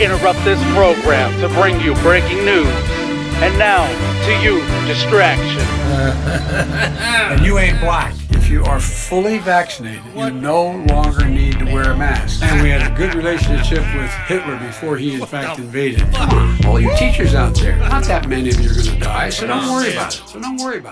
interrupt this program to bring you breaking news. And now, to you, distraction. And you ain't black. If you are fully vaccinated, you no longer need to wear a mask. And we had a good relationship with Hitler before he in fact invaded. Come on, all you teachers out there, not that many of you are going to die, so don't worry about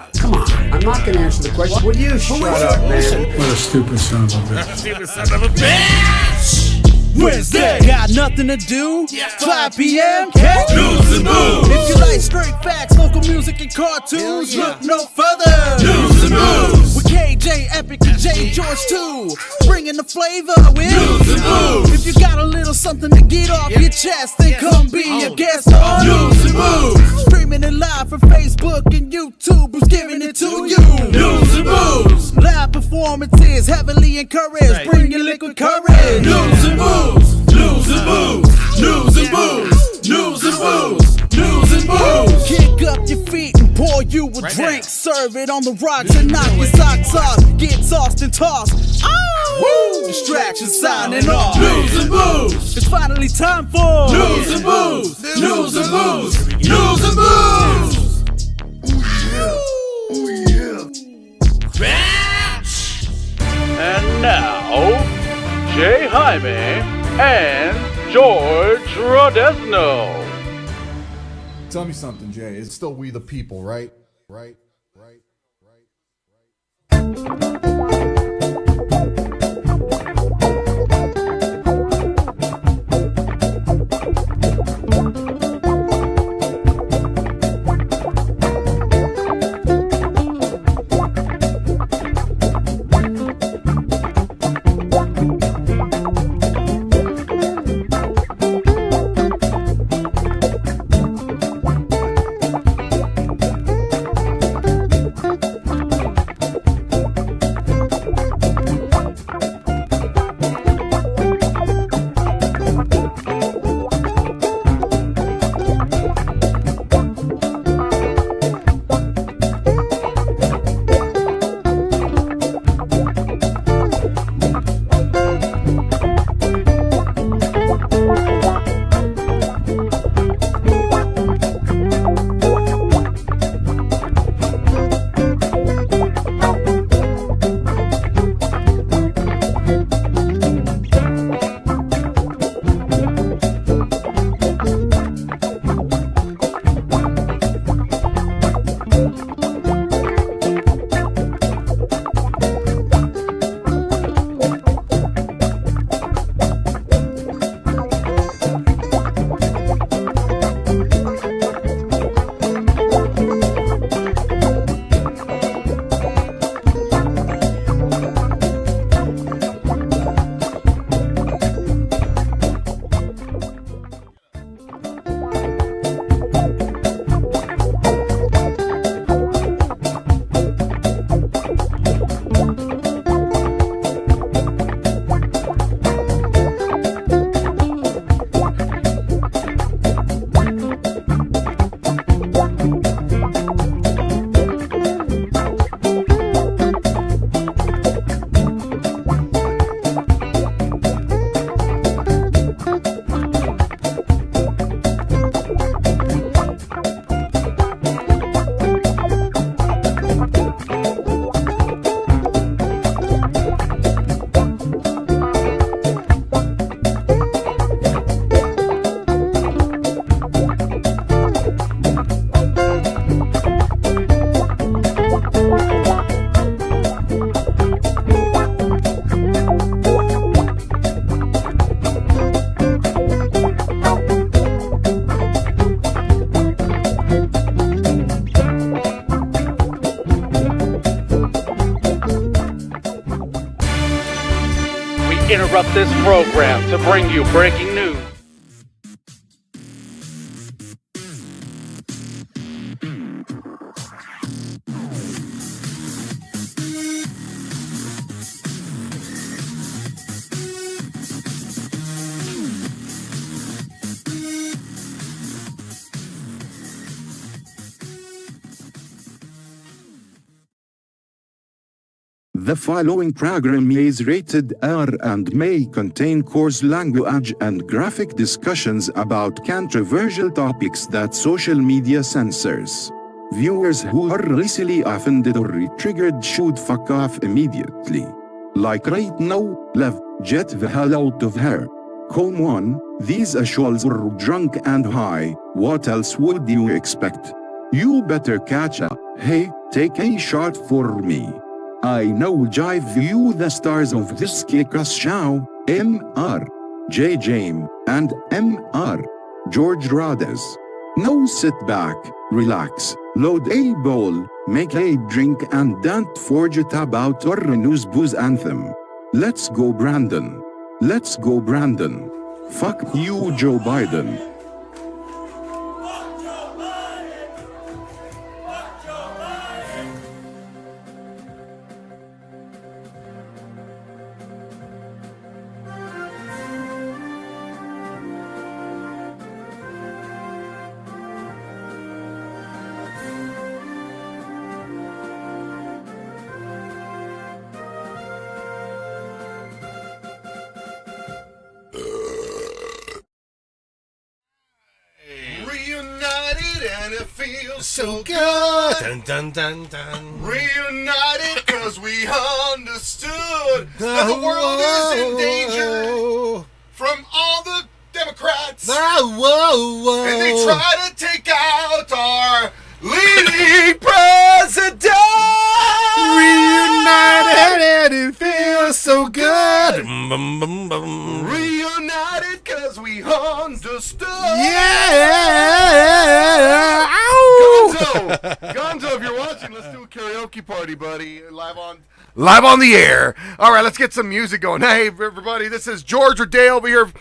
it. Come on, I'm not going to answer the question. Will you shut up, man? What a stupid son of a bitch. Wednesday, got nothing to do. 5 p.m. Catch news and booze. If you like straight facts, local music and cartoons, look no further. News and booze with KJ, Epic, and J George too, bringing the flavor with news and booze. If you got a little something to get off your chest, then come be a guest on News and Booze. Streaming it live from Facebook and YouTube, who's giving it to you. News and Booze. Live performances heavily encouraged. Bring your liquid courage. News and Booze. News and booze, news and booze, news and booze, news and booze. Kick up your feet and pour you a drink. Serve it on the rocks and knock your socks off. Get tossed and tossed. Oh, distraction signing off. News and booze. It's finally time for news and booze, news and booze, news and booze. Oh yeah. And now, Jay Jaime and George Rodez. Tell me something, Jay. It's still we the people, right? Right. Interrupt this program to bring you breaking news. The following program is rated R and may contain coarse language and graphic discussions about controversial topics that social media censors. Viewers who are easily offended or triggered should fuck off immediately. Like right now, love, get the hell out of here. Come on, these assholes are drunk and high, what else would you expect? You better catch up. Hey, take a shot for me. I now jive you the stars of this kick-ass show, Mr. Jaime, and Mr. George Rodez. Now sit back, relax, load a bowl, make a drink and don't forget about our news booze anthem. Let's go Brandon. Let's go Brandon. Fuck you Joe Biden. Reunited and it feels so good. Dun, dun, dun, dun. Reunited cause we understood that the world is in danger from all the Democrats. And they try to take out our leading president. Reunited and it feels so good. Reunited cause we understood. Yeah. Ow. Gonzo, if you're watching, let's do a karaoke party, buddy. Live on the air. All right, let's get some music going. Hey, everybody, this is George or Day over here.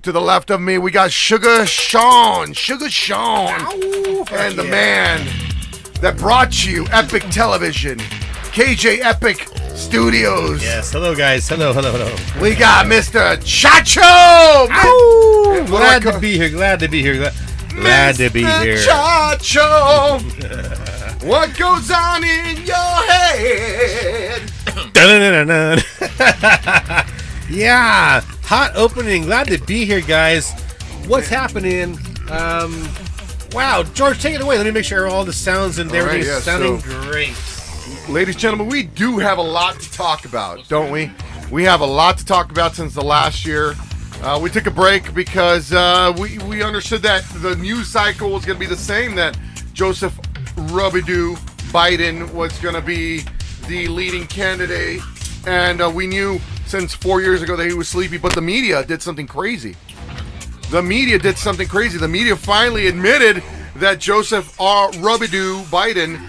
To the left of me, we got Sugar Sean. Ow, and the man that brought you Epic Television, KJ Epic Studios. Yes, hello guys. Hello. We got Mr. Chacho. Ow. Glad to be here. Glad to be here. Chacho. What goes on in your head? Yeah, hot opening. Glad to be here, guys. What's happening? Wow, George, take it away. Let me make sure all the sounds and everything's sounding great. Ladies and gentlemen, we do have a lot to talk about, don't we? We have a lot to talk about since the last year. We took a break because we understood that the news cycle was going to be the same, that Joseph Robidoo Biden was going to be the leading candidate. And we knew since 4 years ago that he was sleepy, but the media did something crazy. The media finally admitted that Joseph Robidoo Biden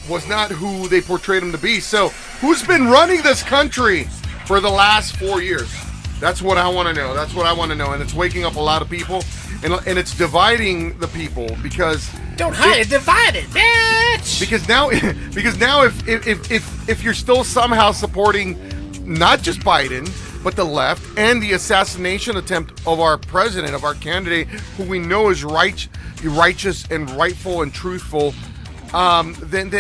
was not who they portrayed him to be. So who's been running this country for the last 4 years? That's what I want to know. And it's waking up a lot of people, and it's dividing the people because don't hide it, divide it, bitch. Because now if you're still somehow supporting not just Biden but the left and the assassination attempt of our president, of our candidate, who we know is righteous and rightful and truthful, then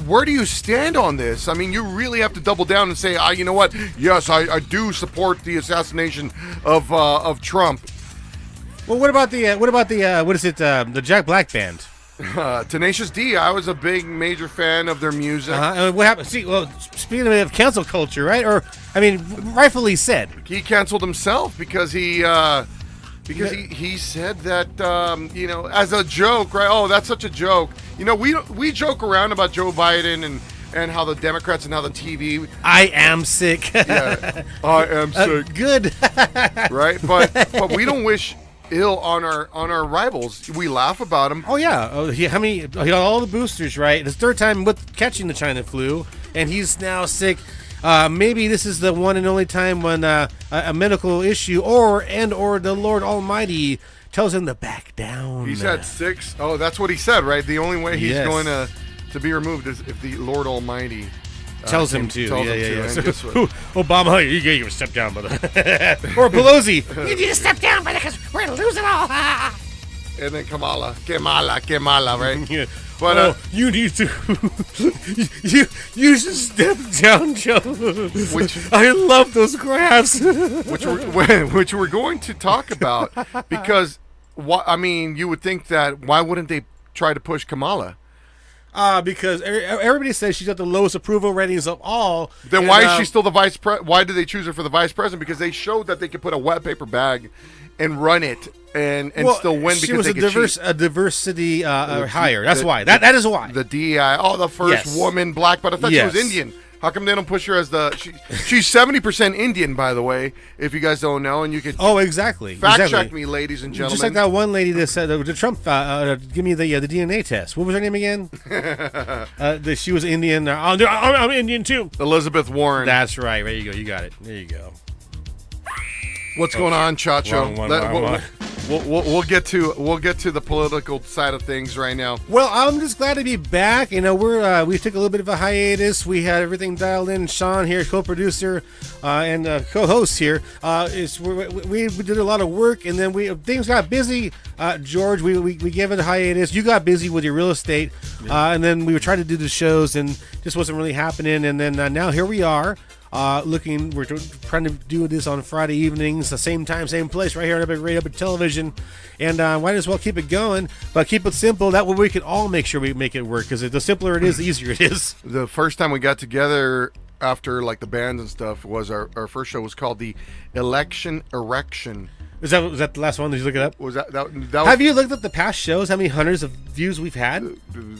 where do you stand on this? I mean, you really have to double down and say, you know what? Yes, I do support the assassination of Trump. Well, what about the Jack Black band? Tenacious D. I was a major fan of their music. What happened? See, well, speaking of cancel culture, right? Or, I mean, rightfully said. He canceled himself because he said that, as a joke, right? Oh, that's such a joke. You know, we joke around about Joe Biden and how the Democrats and how the TV. I am sick. Yeah, I am sick. Good. Right, but we don't wish ill on our rivals. We laugh about them. Oh yeah. He got all the boosters, right? His third time with catching the China flu, and he's now sick. Maybe this is the one and only time when a medical issue or the Lord Almighty tells him to back down. He's had 6. Oh, that's what he said, right? The only way he's going to be removed is if the Lord Almighty tells him to. Yeah. So, Obama, you get your step down, brother. Or Pelosi, you need to step down, brother, because we're going to lose it all. and then Kamala, right? Yeah. But you need to. you should step down, Joe. I love those graphs. which we're going to talk about because you would think that why wouldn't they try to push Kamala? Because everybody says she's got the lowest approval ratings of all. Then why is she still the vice president? Why did they choose her for the vice president? Because they showed that they could put a wet paper bag and run it and still win because she was they could cheat. a diversity hire. That's why. That is why. The DEI. Oh, the first woman black, but I thought she was Indian. How come they don't push her as she's 70% Indian, by the way, if you guys don't know, and you could exactly. fact check me, ladies and gentlemen. Just like that one lady that said to Trump, give me the DNA test. What was her name again? She was Indian. I'm Indian too. Elizabeth Warren. That's right. There you go. You got it. There you go. What's going on, Chacho? Wrong one. We'll get to the political side of things right now. Well, I'm just glad to be back. You know, we took a little bit of a hiatus. We had everything dialed in. Sean here, co-producer and co-host here. We did a lot of work, and then things got busy. George, we gave it a hiatus. You got busy with your real estate, and then we were trying to do the shows, and just wasn't really happening. And then now here we are. We're trying to do this on Friday evenings, the same time, same place, right here on Epic Radio, Epic Television, and might as well keep it going, but keep it simple. That way we can all make sure we make it work, because the simpler it is, the easier it is. The first time we got together after like the bands and stuff was our first show was called the Election Erection. Was that the last one? Did you look it up? Was that Have you looked at the past shows? How many hundreds of views we've had?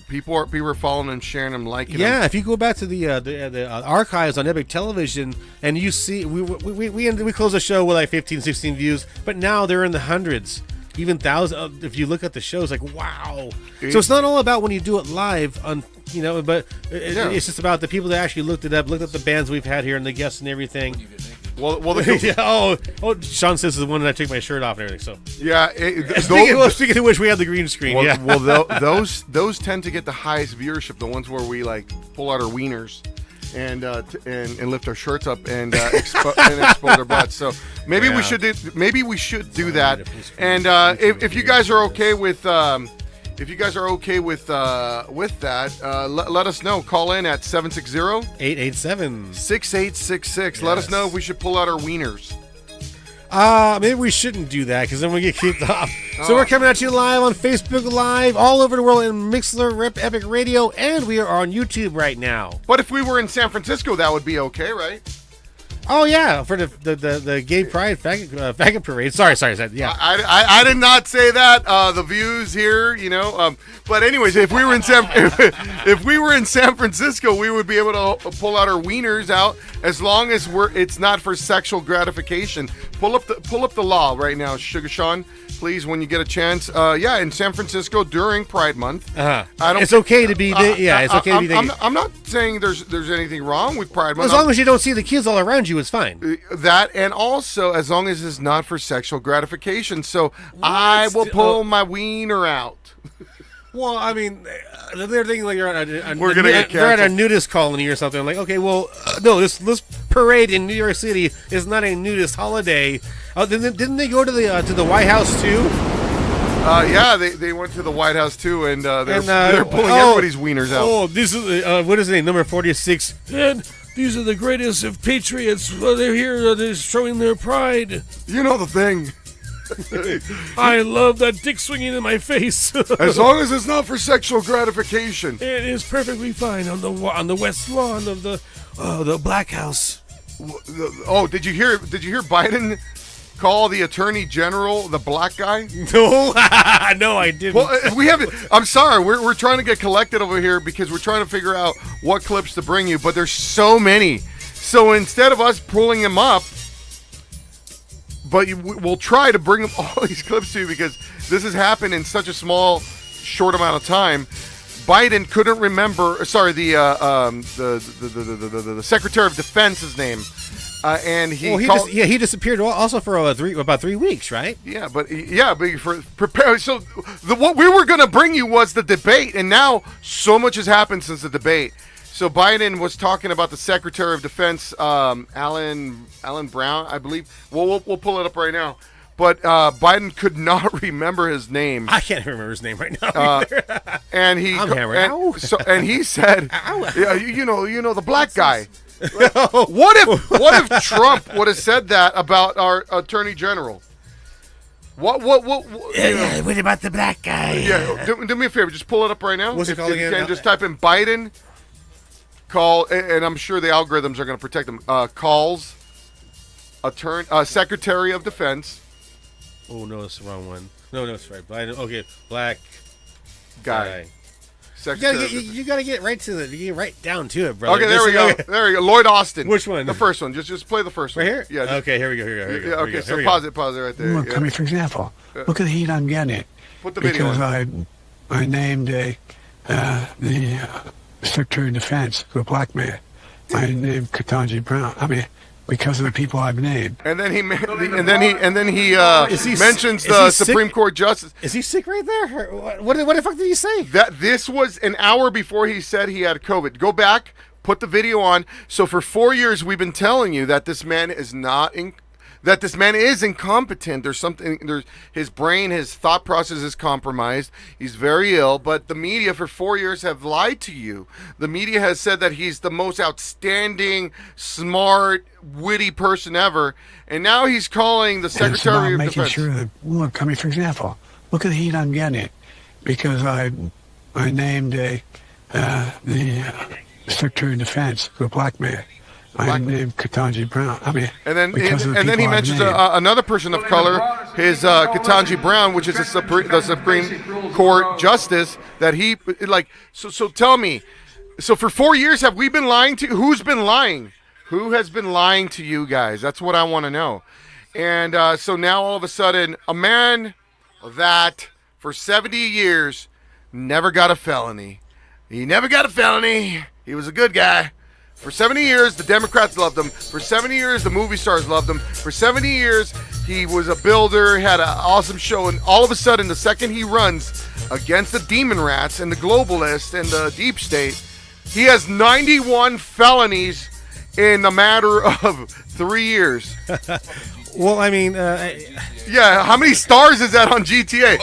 People are following them, sharing them, liking them. Yeah, if you go back to the archives on Epic Television, and you see, we closed the show with like 15, 16 views, but now they're in the hundreds, even thousands. If you look at the shows, like wow. So it's not all about when you do it live on. But it's just about the people that actually looked it up, looked at the bands we've had here and the guests and everything. Well, Sean says the one that I take my shirt off and everything. So yeah. Speaking of which, we have the green screen. Well, those tend to get the highest viewership. The ones where we like pull out our wieners and lift our shirts up and expose our butts. So maybe we should do that. And if you guys are okay with. If you guys are okay with that, let us know. Call in at 760-887-6866. Yes. Let us know if we should pull out our wieners. Maybe we shouldn't do that because then we get kicked off. So we're coming at you live on Facebook Live, all over the world in Mixler, Rip Epic Radio, and we are on YouTube right now. But if we were in San Francisco, that would be okay, right? Oh yeah, for the gay pride faggot parade. Sorry. Yeah, I did not say that. The views here, But anyways, if we were in San Francisco, we would be able to pull out our wieners out as long as it's not for sexual gratification. Pull up the law right now, Sugar Sean, please, when you get a chance. In San Francisco during Pride Month. It's okay to be. It's okay to be. I'm not saying there's anything wrong with Pride Month. As long as you don't see the kids all around you, it's fine. That, and also as long as it's not for sexual gratification. So I will pull my wiener out. Well, I mean, they're thinking like you're at a nudist colony or something. Like, okay, well, no, this parade in New York City is not a nudist holiday. Didn't they go to the White House too? They went to the White House too, and they're pulling everybody's wieners out. Oh, this is what is the name? Number 46. And these are the greatest of patriots. They're here. They're showing their pride. You know the thing. I love that dick swinging in my face. As long as it's not for sexual gratification, it is perfectly fine on the west lawn of the Black House. Oh, did you hear Biden call the Attorney General the black guy? No, no, I didn't. Well, we haven't. I'm sorry. We're trying to get collected over here because we're trying to figure out what clips to bring you, but there's so many. So instead of us pulling them up. But we'll try to bring all these clips to you because this has happened in such a short amount of time. Biden couldn't remember. Sorry, the Secretary of Defense's name, and he disappeared also for about 3 weeks, right? But for prepare. So what we were going to bring you was the debate, and now so much has happened since the debate. So Biden was talking about the Secretary of Defense, Alan Brown, I believe. We'll pull it up right now. but Biden could not remember his name. I can't remember his name right now. And he I'm hammered. Ow. and he said, Ow. yeah, you know the black guy. What if Trump would have said that about our attorney general? What What about the black guy? Yeah, do me a favor, just pull it up right now. What's it called again? You can just type in Biden call, and I'm sure the algorithms are going to protect them. Calls Secretary of Defense. Oh no, it's the wrong one. No, it's right. Biden. Okay, black guy. You gotta get right to you get right down to it, brother. Okay, there we go. There we go. Lloyd Austin. Which one? The first one. Just play the first one. Right here? Yeah. Okay, here we go. Okay, so pause it right there. Look, I mean, for example, look at the heat I'm getting. Put the video because I named the Secretary of Defense to a black man. I named Ketanji Brown. I mean, because of the people I've named. And then he mentions Is the he Supreme sick? Court justice. Is he sick right there? What the fuck did he say? That this was an hour before he said he had COVID. Go back, put the video on. So for 4 years we've been telling you that this man is incompetent. There's something. His brain, his thought process is compromised. He's very ill. But the media for 4 years have lied to you. The media has said that he's the most outstanding, smart, witty person ever, and now he's calling the Secretary of Defense. Sure that, look, I mean, for example, look at the heat I'm getting because I named the Secretary of Defense to a black man. I named Ketanji Brown. I mean, and then he mentions another person of color, his Ketanji Brown, which is the Supreme Court justice that he like. So tell me, so for 4 years have we been lying to? Who's been lying? Who has been lying to you guys? That's what I want to know. And so now all of a sudden, a man that for 70 years never got a felony. He never got a felony. He was a good guy. For 70 years, the Democrats loved him. For 70 years, the movie stars loved him. For 70 years, he was a builder, had an awesome show, and all of a sudden, the second he runs against the demon rats and the globalists and the deep state, he has 91 felonies in a matter of 3 years. Well, I mean, yeah, how many stars is that on GTA?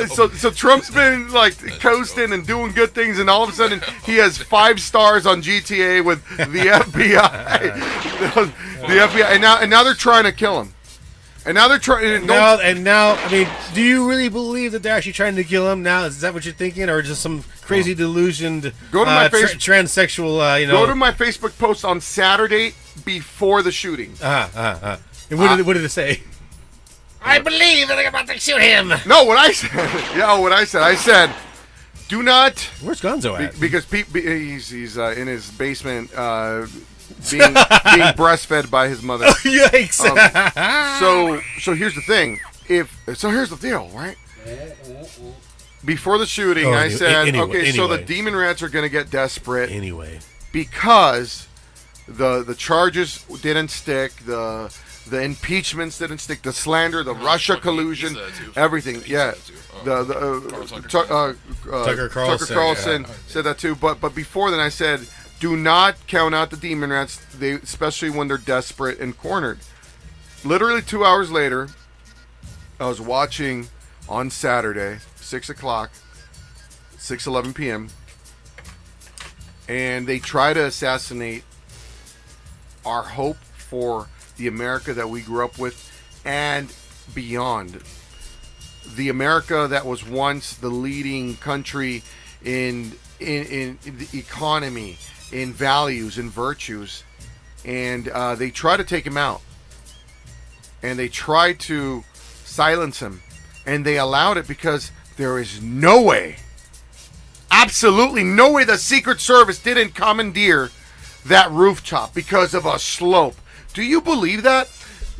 So Trump's been like coasting and doing good things, and all of a sudden he has 5 stars on GTA with the FBI. The FBI, and now they're trying to kill him. And now they're trying. Now, I mean, do you really believe that they're actually trying to kill him now? Is that what you're thinking, or just some crazy delusioned go to my transsexual? Go to my Facebook post on Saturday before the shooting. And what did it say? I believe that they're about to shoot him. No, what I said. I said, do not. Where's Gonzo at? Because he's in his basement, being breastfed by his mother. Yikes! So here's the thing. Here's the deal, right? Before the shooting, I said, so the demon rats are going to get desperate. Anyway, because the charges didn't stick, the impeachments didn't stick, the slander, the Russia collusion, everything. Yeah, Tucker Carlson said that too. But before then, I said, do not count out the demon rats, especially when they're desperate and cornered. Literally 2 hours later, I was watching on Saturday, 6 o'clock, 6:11 p.m., and they try to assassinate our hope for the America that we grew up with and beyond. The America that was once the leading country in the economy, in values, in virtues. And they try to take him out. And they tried to silence him. And they allowed it because there is no way, absolutely no way, the Secret Service didn't commandeer that rooftop because of a slope. Do you believe that?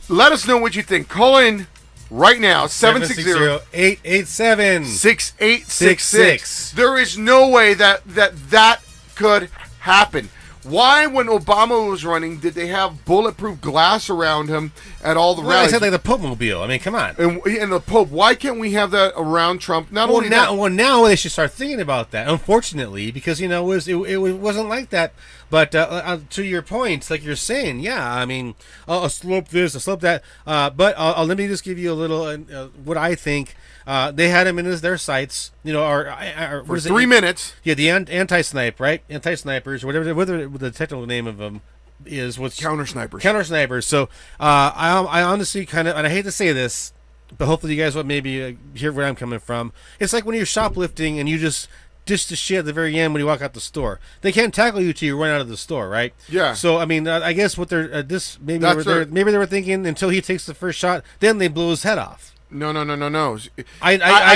Let us know what you think. Call in right now, 760-887-6866. There is no way that could happen. Why, when Obama was running, did they have bulletproof glass around him at all the Well, I rallies? said like the Pope mobile. I mean, come on. And the Pope, why can't we have that around Trump? Not only that, Now they should start thinking about that. Unfortunately, because it wasn't like that. But to your point, like you're saying, yeah, I mean, a slope this, a slope that. But let me just give you a little what I think. They had him in their sights, or for 3 minutes. Yeah, the anti-snipe, right? Anti-snipers, or whatever the technical name of them is. What's Counter snipers. Counter snipers. So I honestly kind of, and I hate to say this, but hopefully you guys will maybe hear where I'm coming from. It's like when you're shoplifting and you just dish the shit at the very end when you walk out the store. They can't tackle you till you run out of the store, right? Yeah. So I mean, I guess what they're maybe they were thinking until he takes the first shot, then they blow his head off. No. I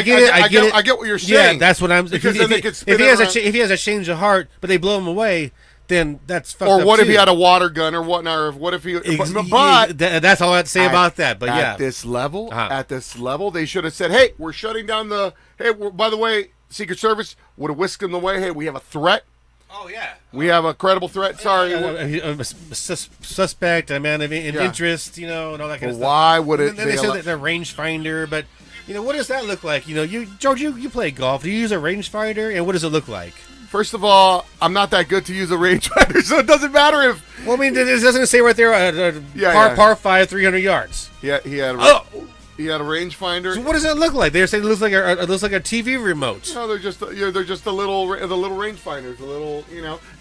get it. I get it. I get what you're saying. Yeah, that's what I'm. Because if he has a change of heart, but they blow him away, then that's fucked up. Or what if too. he had a water gun or whatnot? Or what if he? But that's all I have to say about that. But at this level, they should have said, "Hey, we're shutting down the. Hey, by the way, Secret Service would have whisked him away. Hey, we have a threat. Oh yeah, we have a credible threat. Sorry, a suspect, a man of interest, and all that kind of stuff. Why would it? And then they said that the rangefinder, but what does that look like? George, you play golf. Do you use a rangefinder, and what does it look like? First of all, I'm not that good to use a rangefinder, so it doesn't matter if. Well, I mean, it doesn't say right there. Par 5, 300 yards. Yeah, he had. He had a rangefinder. So what does that look like? They're saying it looks like a TV remote. No, they're just the little rangefinders.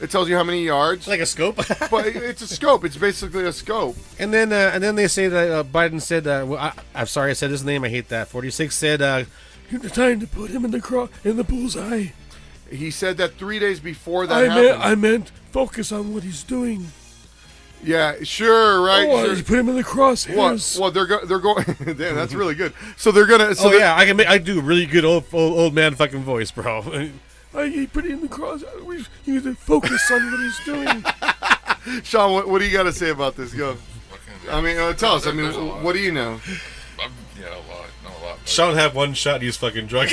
It tells you how many yards. Like a scope. But it's a scope. It's basically a scope. And then they say that Biden said, I'm sorry I said his name. I hate that. 46 said, "You're trying to put him in the bullseye." He said that 3 days before that happened. I meant focus on what he's doing. Yeah, sure, right. Oh, sure. You put him in the crosshairs. Well, they're going. Damn, that's really good. So they're gonna. I do a really good old man fucking voice, bro. I put it in the crosshairs. You need to focus on what he's doing. Sean, what do you got to say about this? Go. I mean, tell us. I mean, what do you know? A lot. Sean had one shot. He's fucking drunk.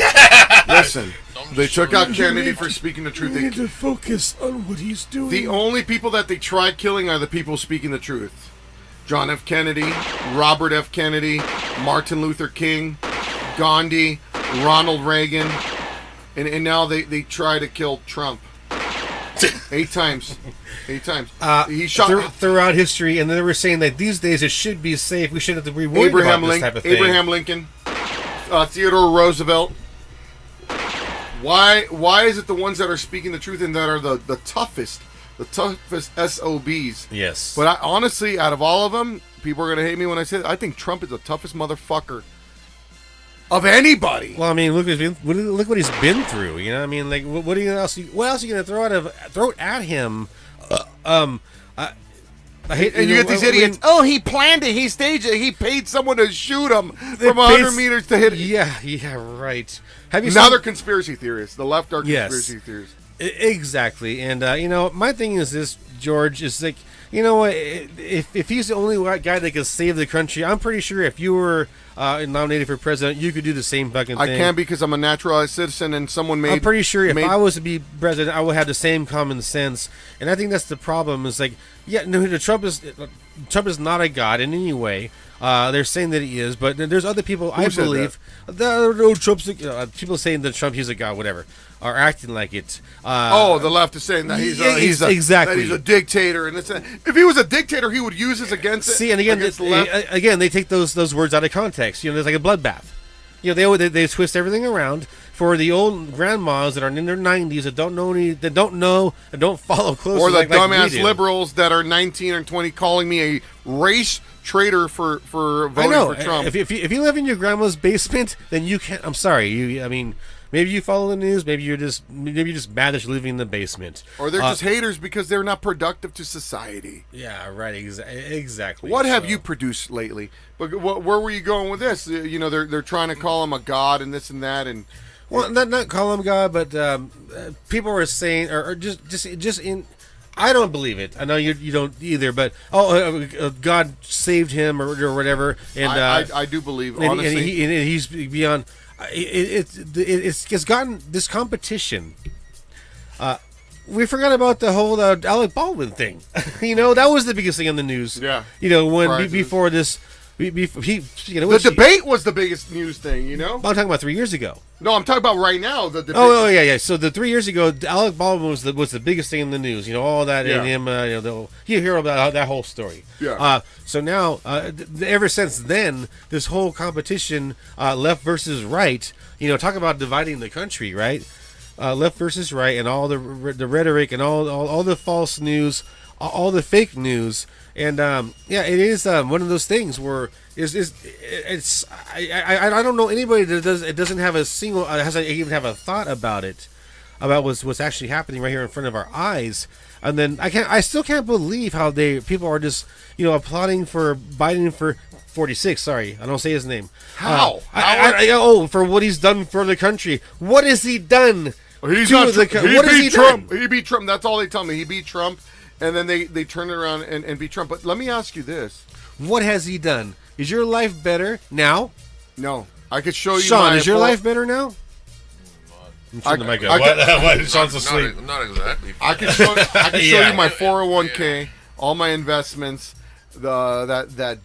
Listen, they took out Kennedy for speaking the truth. You need to focus on what he's doing. The only people that they tried killing are the people speaking the truth. John F. Kennedy, Robert F. Kennedy, Martin Luther King, Gandhi, Ronald Reagan, and now they try to kill Trump. 8 times. He shot throughout history, and they were saying that these days it should be safe. We shouldn't have to be worried about this type of thing. Abraham Lincoln, Theodore Roosevelt. Why is it the ones that are speaking the truth and that are the toughest SOBs? Yes. But honestly, out of all of them, people are going to hate me when I say it, I think Trump is the toughest motherfucker of anybody. Well, I mean, look what he's been through. I mean, like, what else are you going to throw at him? I hate, and you get these idiots. He planned it. He staged it. He paid someone to shoot him from 100 meters to hit it. Yeah, right. Now they're conspiracy theorists. The left are conspiracy theorists. Exactly. And my thing is this, George, is like, if he's the only guy that can save the country, I'm pretty sure if you were nominated for president, you could do the same fucking thing. I can because I'm a naturalized citizen, and I'm pretty sure if I was to be president, I would have the same common sense. And I think that's the problem. Is like, Trump is not a god in any way. They're saying that he is, but there's other people. I believe Trump's people saying that Trump he's a god, whatever, are acting like it. The left is saying that he's a dictator, and if he was a dictator, he would use this against it. See, and again, they take those words out of context. There's like a bloodbath. They twist everything around for the old grandmas that are in their 90s that don't know and don't follow closely. Or the dumbass liberals that are 19 or 20 calling me a race traitor for voting for Trump. If you live in your grandma's basement, then you can't. I'm sorry. Maybe you follow the news. Maybe you're just mad that you're living in the basement. Or they're just haters because they're not productive to society. Yeah, right. Exactly. What have you produced lately? But where were you going with this? They're trying to call him a god and this and that and. Well, not call him God, but people were saying, or just in. I don't believe it. I know you don't either, but God saved him or whatever. And I do believe, honestly, and he's beyond. It's gotten this competition we forgot about the whole Alec Baldwin thing. That was the biggest thing in the news. Yeah. When before this, the debate was the biggest news thing. I'm talking about 3 years ago. No, I'm talking about right now. The debate. Oh, yeah. So the 3 years ago, Alec Baldwin was the biggest thing in the news. All that and him. You hear about that whole story. Yeah. So now, ever since then, this whole competition, left versus right. Talk about dividing the country, right? Left versus right, and all the rhetoric and all the false news, all the fake news. And it is one of those things where I don't know anybody that doesn't have a single hasn't even have a thought about it, about what's actually happening right here in front of our eyes. And then I still can't believe how people are just applauding for Biden for 46. Sorry, I don't say his name. How? For what he's done for the country. What has he done? He's to not. the He beat Trump. He beat Trump. That's all they tell me. He beat Trump. And then they turn it around and beat Trump. But let me ask you this. What has he done? Is your life better now? No. I could show you Sean, is your life better now? What? Sean's asleep. Not exactly. I can show you my 401k, all my investments, that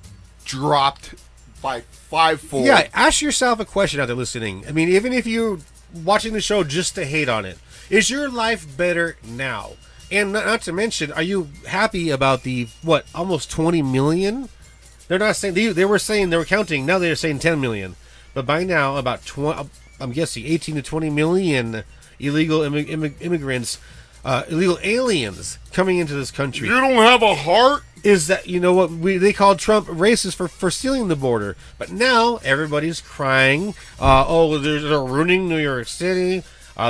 dropped by 5-fold. Yeah, ask yourself a question out there listening. I mean, even if you're watching the show just to hate on it, is your life better now? And not to mention, are you happy about the, almost 20 million? They're not saying, they were saying, they were counting, now they're saying 10 million. But by now, about 20, I'm guessing 18 to 20 million illegal immigrants, illegal aliens coming into this country. You don't have a heart? Is that, they called Trump racist for stealing the border. But now, everybody's crying, they're ruining New York City.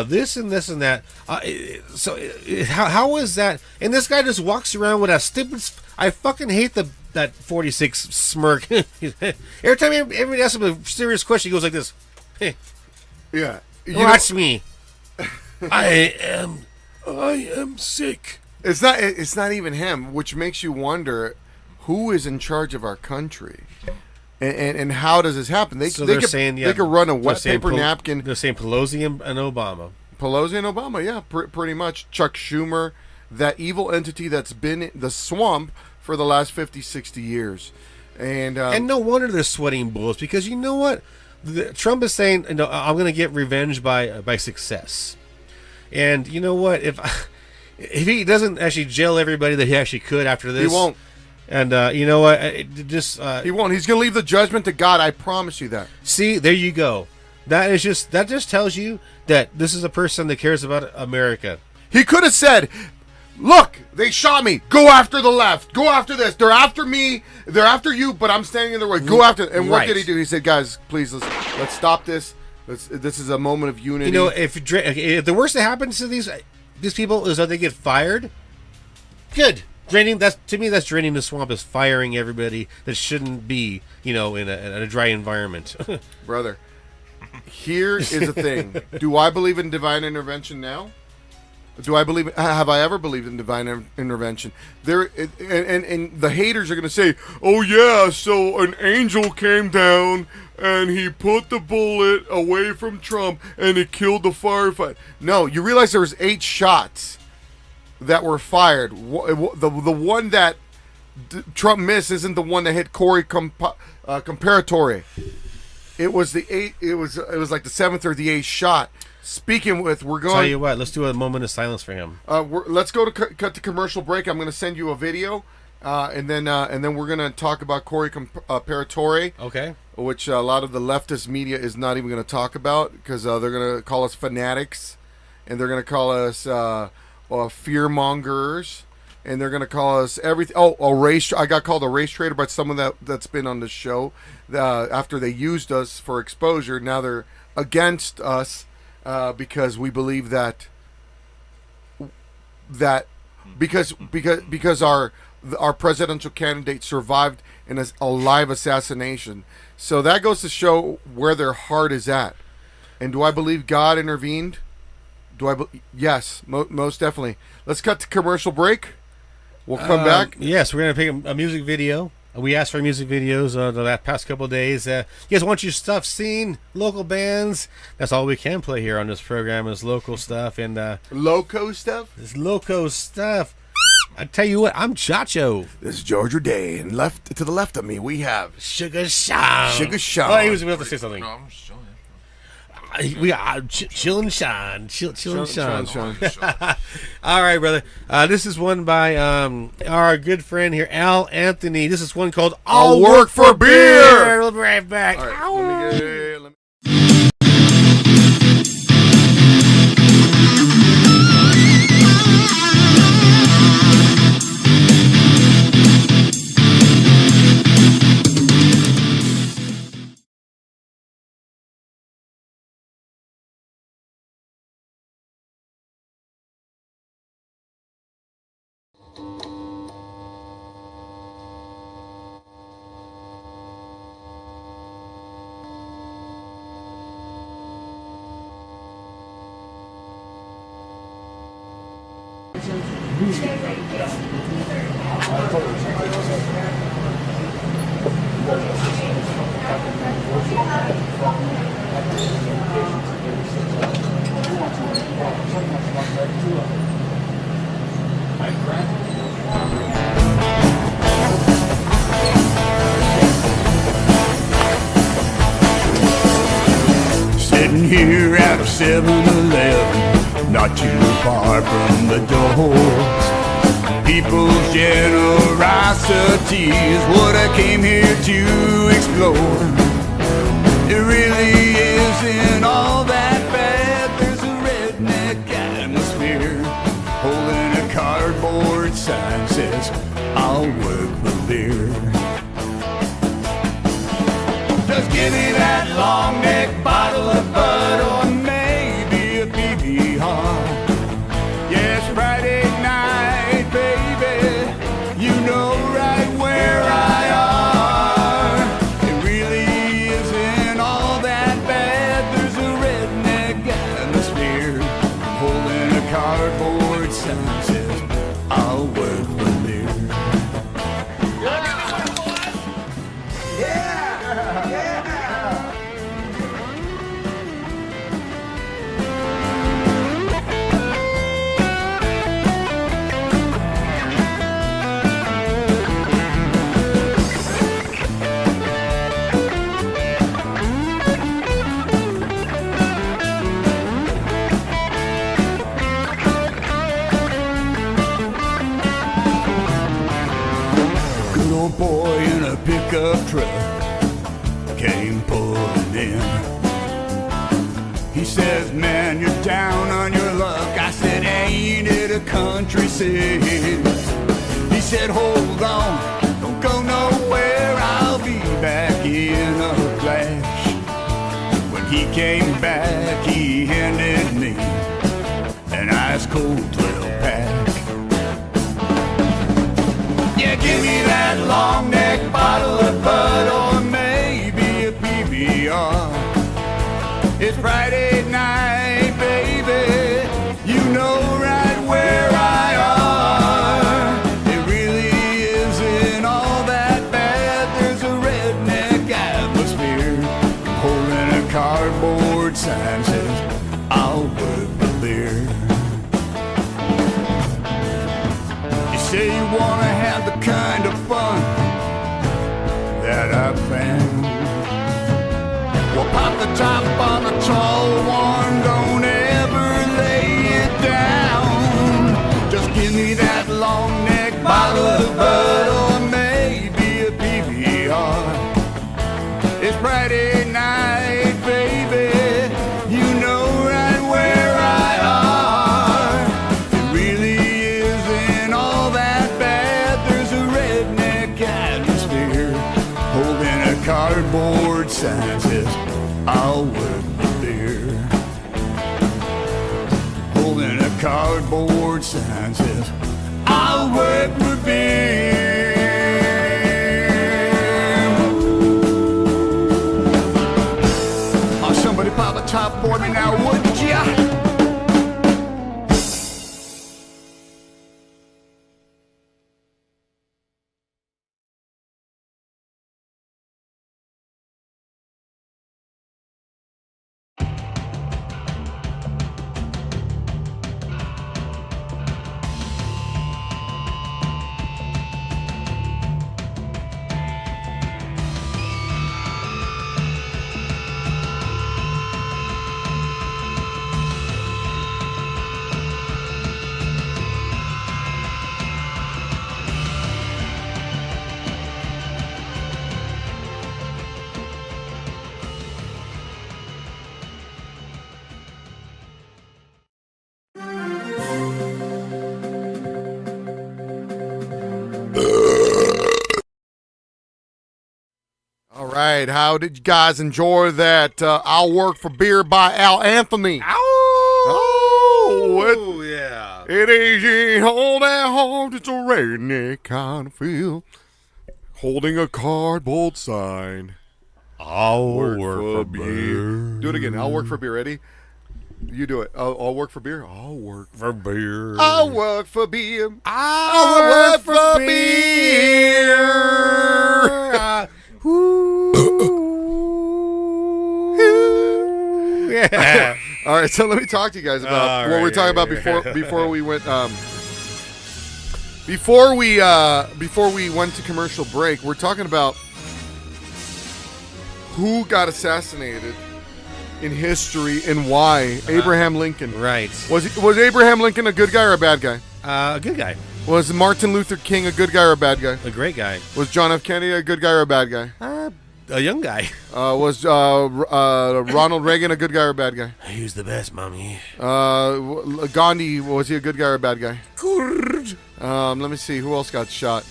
This and this and that. How is that? And this guy just walks around with a stupid. I fucking hate that 46 smirk. Every time everybody asks him a serious question, he goes like this. Hey, yeah, watch me. I am sick. It's not even him, which makes you wonder who is in charge of our country. And how does this happen? They could run a wet paper napkin. They're saying Pelosi and Obama. Pelosi and Obama, yeah, pretty much. Chuck Schumer, that evil entity that's been in the swamp for the last 50, 60 years. And no wonder they're sweating bullets, because you know what? Trump is saying, I'm going to get revenge by success. And you know what? If he doesn't actually jail everybody that he actually could after this. He won't. And you know what? He won't. He's going to leave the judgment to God. I promise you that. See, there you go. That just tells you that this is a person that cares about America. He could have said, "Look, they shot me. Go after the left. Go after this. They're after me. They're after you. But I'm standing in their way. Go after." And what did he do? He said, "Guys, please let's stop this. This is a moment of unity." If the worst that happens to these people is that they get fired, good. That's draining the swamp, is firing everybody that shouldn't be, in a dry environment. Brother, here is the thing. Do I believe in divine intervention now? Have I ever believed in divine intervention? And the haters are going to say, "Oh yeah, so an angel came down and he put the bullet away from Trump and it killed the firefighter." No, you realize there was 8 shots that were fired. The one that Trump missed isn't the one that hit Corey Comparatore. It was the 8. It was like the 7th or the 8th shot. Speaking with, we're going. Tell you what, let's do a moment of silence for him. Let's go to cut to commercial break. I'm going to send you a video, and then we're going to talk about Corey Comparatore. Okay. Which a lot of the leftist media is not even going to talk about, because they're going to call us fanatics, and they're going to call us fear mongers, and they're going to call us everything. A race. I got called a race traitor by someone that's been on the show. After they used us for exposure, now they're against us because we believe that because our presidential candidate survived in a live assassination. So that goes to show where their heart is at. And do I believe God intervened? Yes, most definitely. Let's cut to commercial break. We'll come back. Yes, we're going to pick a music video. We asked for music videos the past couple of days. You guys want your stuff seen? Local bands. That's all we can play here on this program is local stuff and Loco stuff? this loco stuff. I tell you what, I'm Chacho. This is George Rodez, and to the left of me, we have Sugar Sean. Sugar Sean. Oh, he was about to say something. No, I'm just showing you. We got Chill and Sean. Chill and Sean. Sean. All right, brother. This is one by our good friend here, Al Anthony. This is one called I'll Work for Beer. We'll be right back. All right, let me Sitting here at a 7-Eleven, not too far from the doors. People's generosity is what I came here to explore. It really isn't all that bad. There's a redneck atmosphere. Holding a cardboard sign says, I'll work for beer. Just give me that long neck bottle of Bud or maybe a PBR. Yeah, it's Friday night, baby. You know right where I are. It really isn't all that bad. There's a redneck atmosphere. Holding a cardboard sign says, I'll work for beer. Good old boy in a pickup truck came pulling in. He says, man, you're down on your luck. I said, ain't it a country scene? He said, hold on, don't go nowhere. I'll be back in a flash. When he came back, he handed me an ice cold 12-pack. Yeah, give me that long neck bottle of Bud or maybe a PBR. It's Friday night, baby. You know right where I are. It really isn't all that bad. There's a redneck atmosphere. Holding a cardboard sign says, I'll work for beer. You say you wanna have the kind of fun that I found. Well, pop the top on the tall one, don't ever lay it down. Just give me that long neck bottle of Bud or maybe a PBR. It's Friday night, baby. You know right where I are. It really isn't all that bad. There's a redneck atmosphere. Holding a cardboard sign says, I'll work for beer. Holding a cardboard sign says, I'll work for beer. Oh, somebody pop a top for me now, would ya? right. How did you guys enjoy that? I'll Work for Beer by Al Anthony. Oh, yeah. It ain't hold that hard. It's a redneck kind of feel. Holding a cardboard sign. I'll Work for beer. Do it again. I'll work for beer. Ready? You do it. I'll work for beer. I'll work for beer. I'll work for beer. I'll work for beer. Yeah. All right, so let me talk to you guys about what we were talking about before we went before we went to commercial break. We're talking about who got assassinated in history and why. Abraham Lincoln. Right. Was Abraham Lincoln a good guy or a bad guy? A good guy. Was Martin Luther King a good guy or a bad guy? A great guy. Was John F. Kennedy a good guy or a bad guy? A young guy. Was Ronald Reagan a good guy or a bad guy? He was the best, mommy. Gandhi, was he a good guy or a bad guy? Good. Let me see. Who else got shot?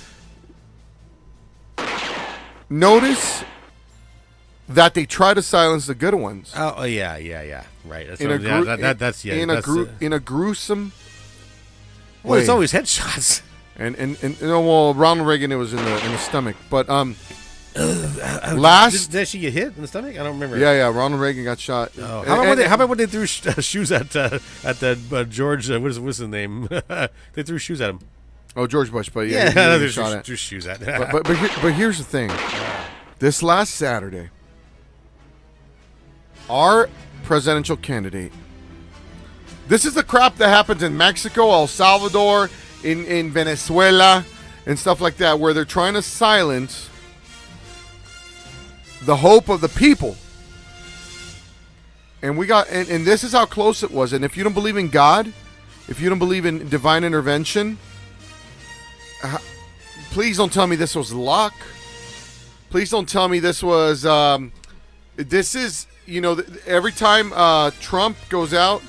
Notice that they try to silence the good ones. Oh yeah. Right. That's In a gruesome Well, way. it's always headshots. And well, Ronald Reagan, it was in the stomach. But did she get hit in the stomach? I don't remember. Yeah. Ronald Reagan got shot. Oh. How about when they threw shoes at the George? What's his name? They threw shoes at him. Oh, George Bush. But yeah, they threw shoes at. but here's the thing. This last Saturday, our presidential candidate. This is the crap that happens in Mexico, El Salvador, in Venezuela, and stuff like that, where they're trying to silence the hope of the people. And this is how close it was. And if you don't believe in God, if you don't believe in divine intervention, please don't tell me this was luck. Please don't tell me this was. This is, every time Trump goes out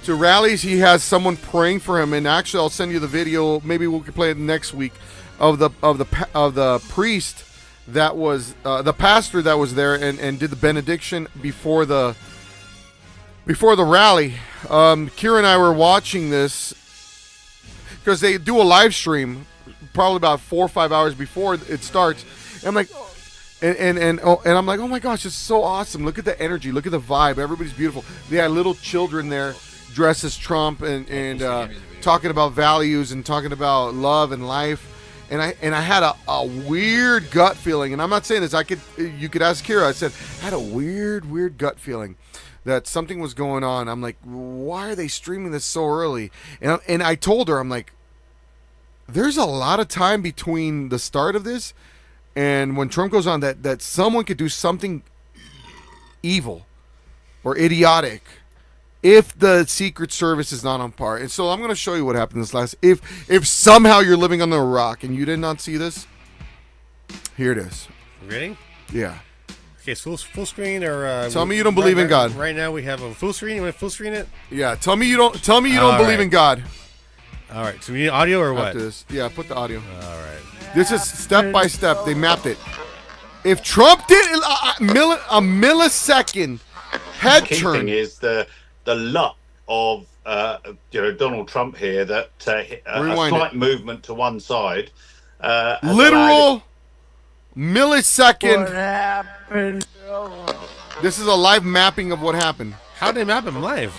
to rallies, he has someone praying for him. And actually, I'll send you the video. Maybe we can play it next week of the priest that was the pastor that was there and did the benediction before the rally. Kira and I were watching this because they do a live stream probably about 4 or 5 hours before it starts. And I'm like, and I'm like, oh my gosh, it's so awesome! Look at the energy, look at the vibe. Everybody's beautiful. They had little children there dressed as Trump and talking about values and talking about love and life. And I had a weird gut feeling, and I'm not saying this. You could ask Kira. I said I had a weird gut feeling that something was going on. I'm like, why are they streaming this so early? And I told her, I'm like, there's a lot of time between the start of this and when Trump goes on that someone could do something evil or idiotic if the Secret Service is not on par. And so I'm going to show you what happened this last. If somehow you're living under a rock and you did not see this, here it is. Ready? Yeah. Okay, so full screen or tell me you don't believe in God. Right now we have a full screen. You want to full screen it? Yeah. Tell me you don't believe in God. All right. So we need audio or what? After this. Yeah. Put the audio. All right. This is step by step. They mapped it. If Trump did a millisecond head the key turn. Thing is the luck of Donald Trump here that a slight movement to one side. Literal millisecond. What happened? This is a live mapping of what happened. How did they map him live?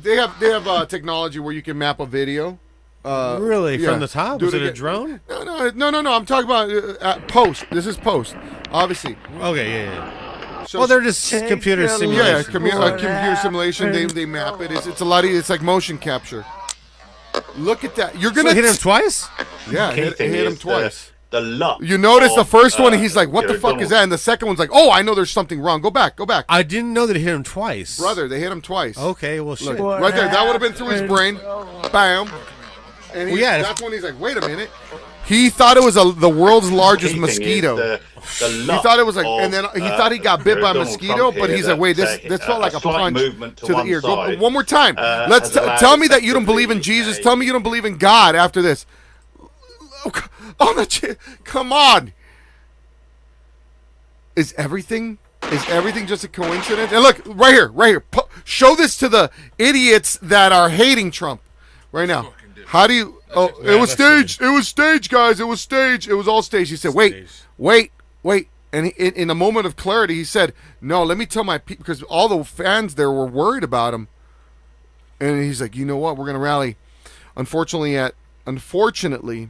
They have technology where you can map a video. Really? Yeah. From the top? Was it a drone? No. I'm talking about post. This is post, obviously. Okay, yeah. So, well, they're just computer simulation. Yeah, computer simulation. They map it. It's a lot of. It's like motion capture. Look at that. You're gonna hit him twice. Yeah, hit him twice. The luck. You notice the first one, he's like, "What the fuck is that?" And the second one's like, "Oh, I know there's something wrong. Go back." I didn't know that it hit him twice, brother. They hit him twice. Okay, well, shit. Look, right there. That would have been through his brain. Bam. And that's when he's like, "Wait a minute." He thought it was the world's largest mosquito. He thought it was like, and then he thought he got bit by a mosquito, but he's like, "Wait, this felt like a punch to the ear." Go one more time. Let's tell me that you don't believe in Jesus. Tell me you don't believe in God after this. Oh, come on. Is everything just a coincidence? And look, right here. Show this to the idiots that are hating Trump right now. How do you? Oh, it was staged. It was staged, guys. It was staged. It was all staged. He said, wait. And in a moment of clarity, he said, no, let me tell my people, because all the fans there were worried about him. And he's like, you know what? We're going to rally. Unfortunately,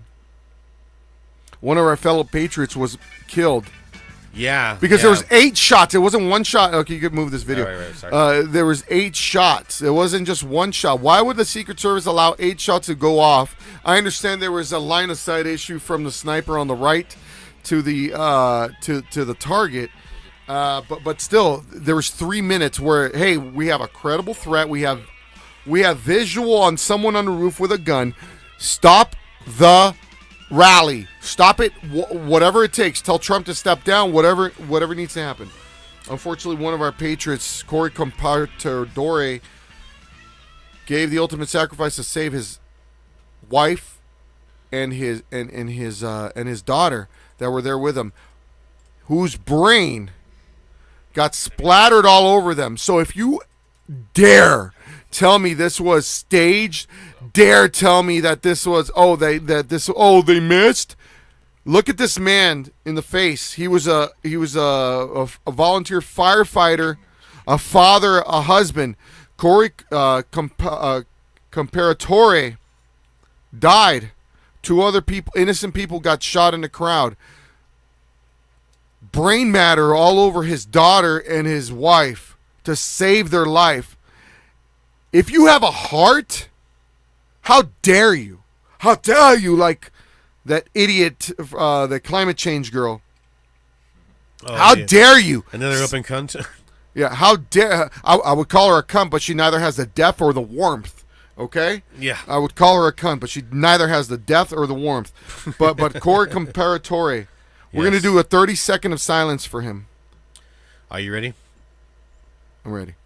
one of our fellow patriots was killed. Yeah. Because there was 8 shots. It wasn't one shot. Okay, you could move this video. Right, sorry. There was 8 shots. It wasn't just one shot. Why would the Secret Service allow 8 shots to go off? I understand there was a line of sight issue from the sniper on the right to the to the target. But still, there was 3 minutes where, hey, we have a credible threat. We have visual on someone on the roof with a gun. Stop the rally. Stop it. Whatever it takes. Tell Trump to step down. Whatever needs to happen. Unfortunately, one of our patriots, Corey Compartadore, gave the ultimate sacrifice to save his wife and his daughter that were there with him, whose brain got splattered all over them. So if you dare tell me this was staged, dare tell me that this was they missed. Look at this man in the face. He was a volunteer firefighter, a father, a husband. Corey Comparatore died. 2 other people, innocent people, got shot in the crowd. Brain matter all over his daughter and his wife to save their life. If you have a heart, how dare you? How dare you, like that idiot, the climate change girl. How dare you? Another open cunt. Yeah, how dare... I would call her a cunt, but she neither has the depth or the warmth. Okay? Yeah. I would call her a cunt, but she neither has the depth or the warmth. But Corey Comparatore, we're going to do a 30-second of silence for him. Are you ready? I'm ready.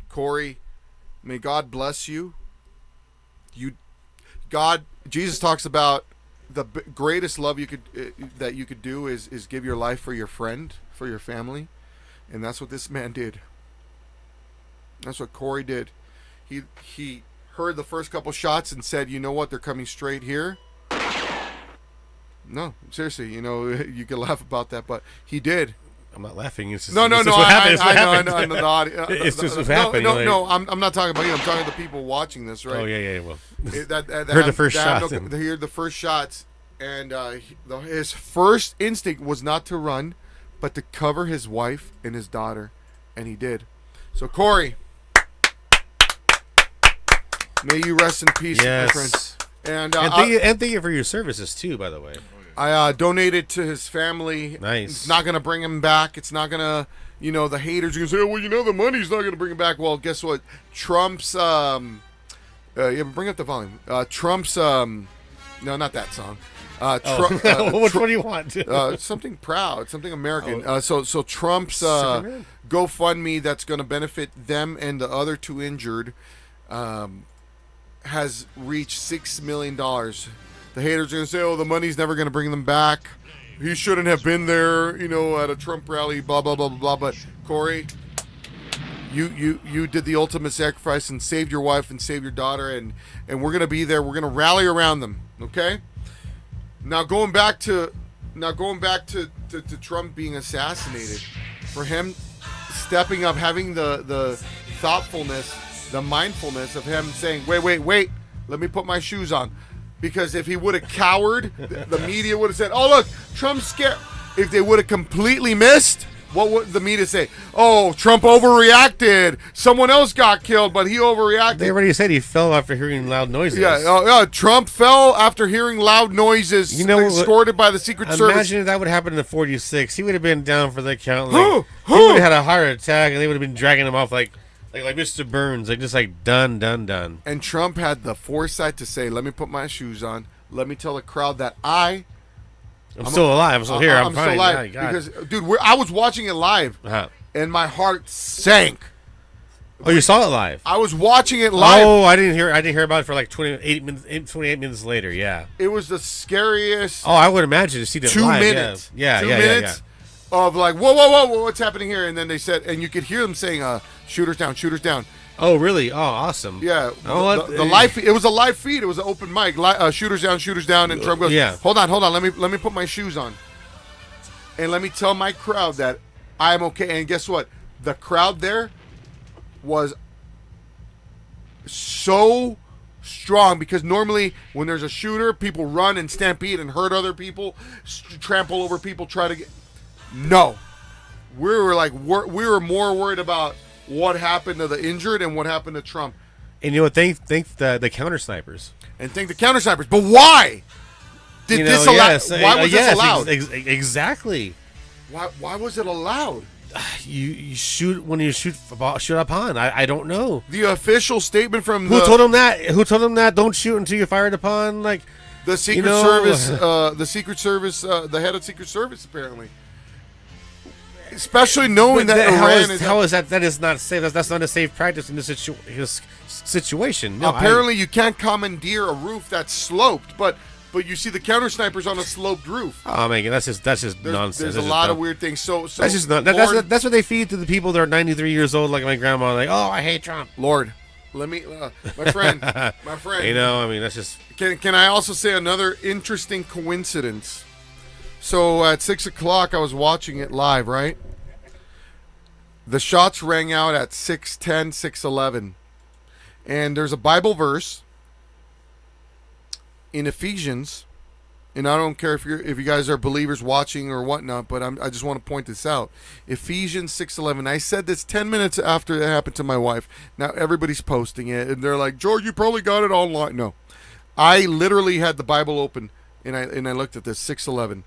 Corey, may God bless you. Jesus talks about the greatest love you could do is give your life for your friend, for your family, and that's what this man did. That's what Corey did. He heard the first couple shots and said, "You know what? They're coming straight here." No, seriously, you can laugh about that, but he did. I'm not laughing. It's just, no. It's just what happened. I know. It's just what's happening. No. I'm not talking about you. I'm talking to the people watching this, right? Oh yeah. Well, that heard the first shots. They heard the first shots, and his first instinct was not to run, but to cover his wife and his daughter, and he did. So Corey, may you rest in peace, my friend. And thank you for your services too, by the way. I donated to his family. Nice. It's not going to bring him back. It's not going to, the haters are going to say, oh, well, the money's not going to bring him back. Well, guess what? Trump's, bring up the volume. Trump's, no, not that song. Which one do you want? Something proud, something American. So Trump's GoFundMe that's going to benefit them and the other 2 injured has reached $6 million. The haters are going to say, oh, the money's never going to bring them back. He shouldn't have been there, at a Trump rally, blah, blah, blah, blah, blah. But, Corey, you did the ultimate sacrifice and saved your wife and saved your daughter, and we're going to be there. We're going to rally around them, okay? Now, going back to Trump being assassinated, for him stepping up, having the thoughtfulness, the mindfulness of him saying, wait, let me put my shoes on. Because if he would have cowered, the media would have said, oh, look, Trump's scared. If they would have completely missed, What would the media say? Oh, Trump overreacted. Someone else got killed, but he overreacted. They already said he fell after hearing loud noises. Yeah, Trump fell after hearing loud noises escorted by the Secret Service. Imagine if that would happen in 46. He would have been down for the count. Like, he would have had a heart attack, and they would have been dragging him off like Mr. Burns, just done. And Trump had the foresight to say, "Let me put my shoes on. Let me tell the crowd that I'm still alive. I'm still here. I'm fine. still alive." Because, dude, I was watching it live, and my heart sank. Oh, you saw it live? I was watching it live. Oh, I didn't hear about it for like 28 minutes later. Yeah. It was the scariest. Oh, I would imagine to see that 2 live. minutes. Yeah. 2 minutes of like, whoa, what's happening here? And then they said, and you could hear them saying, "Shooters down, shooters down." Oh, really? Oh, awesome. Yeah. The live. It was a live feed. It was an open mic. Shooters down, and Trump goes, "Yeah, hold on. Let me put my shoes on, and let me tell my crowd that I'm okay." And guess what? The crowd there was so strong because normally when there's a shooter, people run and stampede and hurt other people, trample over people, try to get. No, we were more worried about what happened to the injured and what happened to Trump. And you know what? Thank the counter snipers. And thank the counter snipers. But why did this allow? Yes, why was this allowed? Exactly. Why was it allowed? You shoot when you shoot upon. I don't know. The official statement from who told him that? Who told him that? Don't shoot until you're fired upon. Like the Secret Service. The Secret Service. The head of Secret Service apparently. Especially knowing that Iran how is that? That is not safe. That's not a safe practice in this situation. No, apparently, you can't commandeer a roof that's sloped, but you see the counter snipers on a sloped roof. Oh man, that's just nonsense. There's a lot of weird things. So that's just not. That's what they feed to the people that are 93 years old, like my grandma. Like, oh, I hate Trump. Lord, let me, my friend. You know, I mean, that's just. Can I also say another interesting coincidence? So at 6 o'clock, I was watching it live, right? The shots rang out at 6:10, 6:11. And there's a Bible verse in Ephesians, and I don't care if you guys are believers watching or whatnot, but I just want to point this out. Ephesians 6:11. I said this 10 minutes after it happened to my wife. Now everybody's posting it, and they're like, "George, you probably got it online." No. I literally had the Bible open, and I looked at this, 6:11.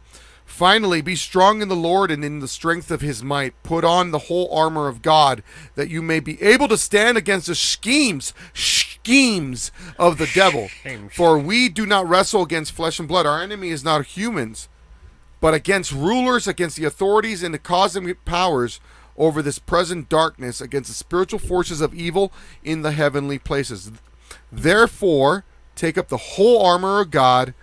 Finally, be strong in the Lord and in the strength of his might. Put on the whole armor of God, that you may be able to stand against the schemes of the devil. For we do not wrestle against flesh and blood. Our enemy is not humans, but against rulers, against the authorities and the cosmic powers over this present darkness, against the spiritual forces of evil in the heavenly places. Therefore, take up the whole armor of God,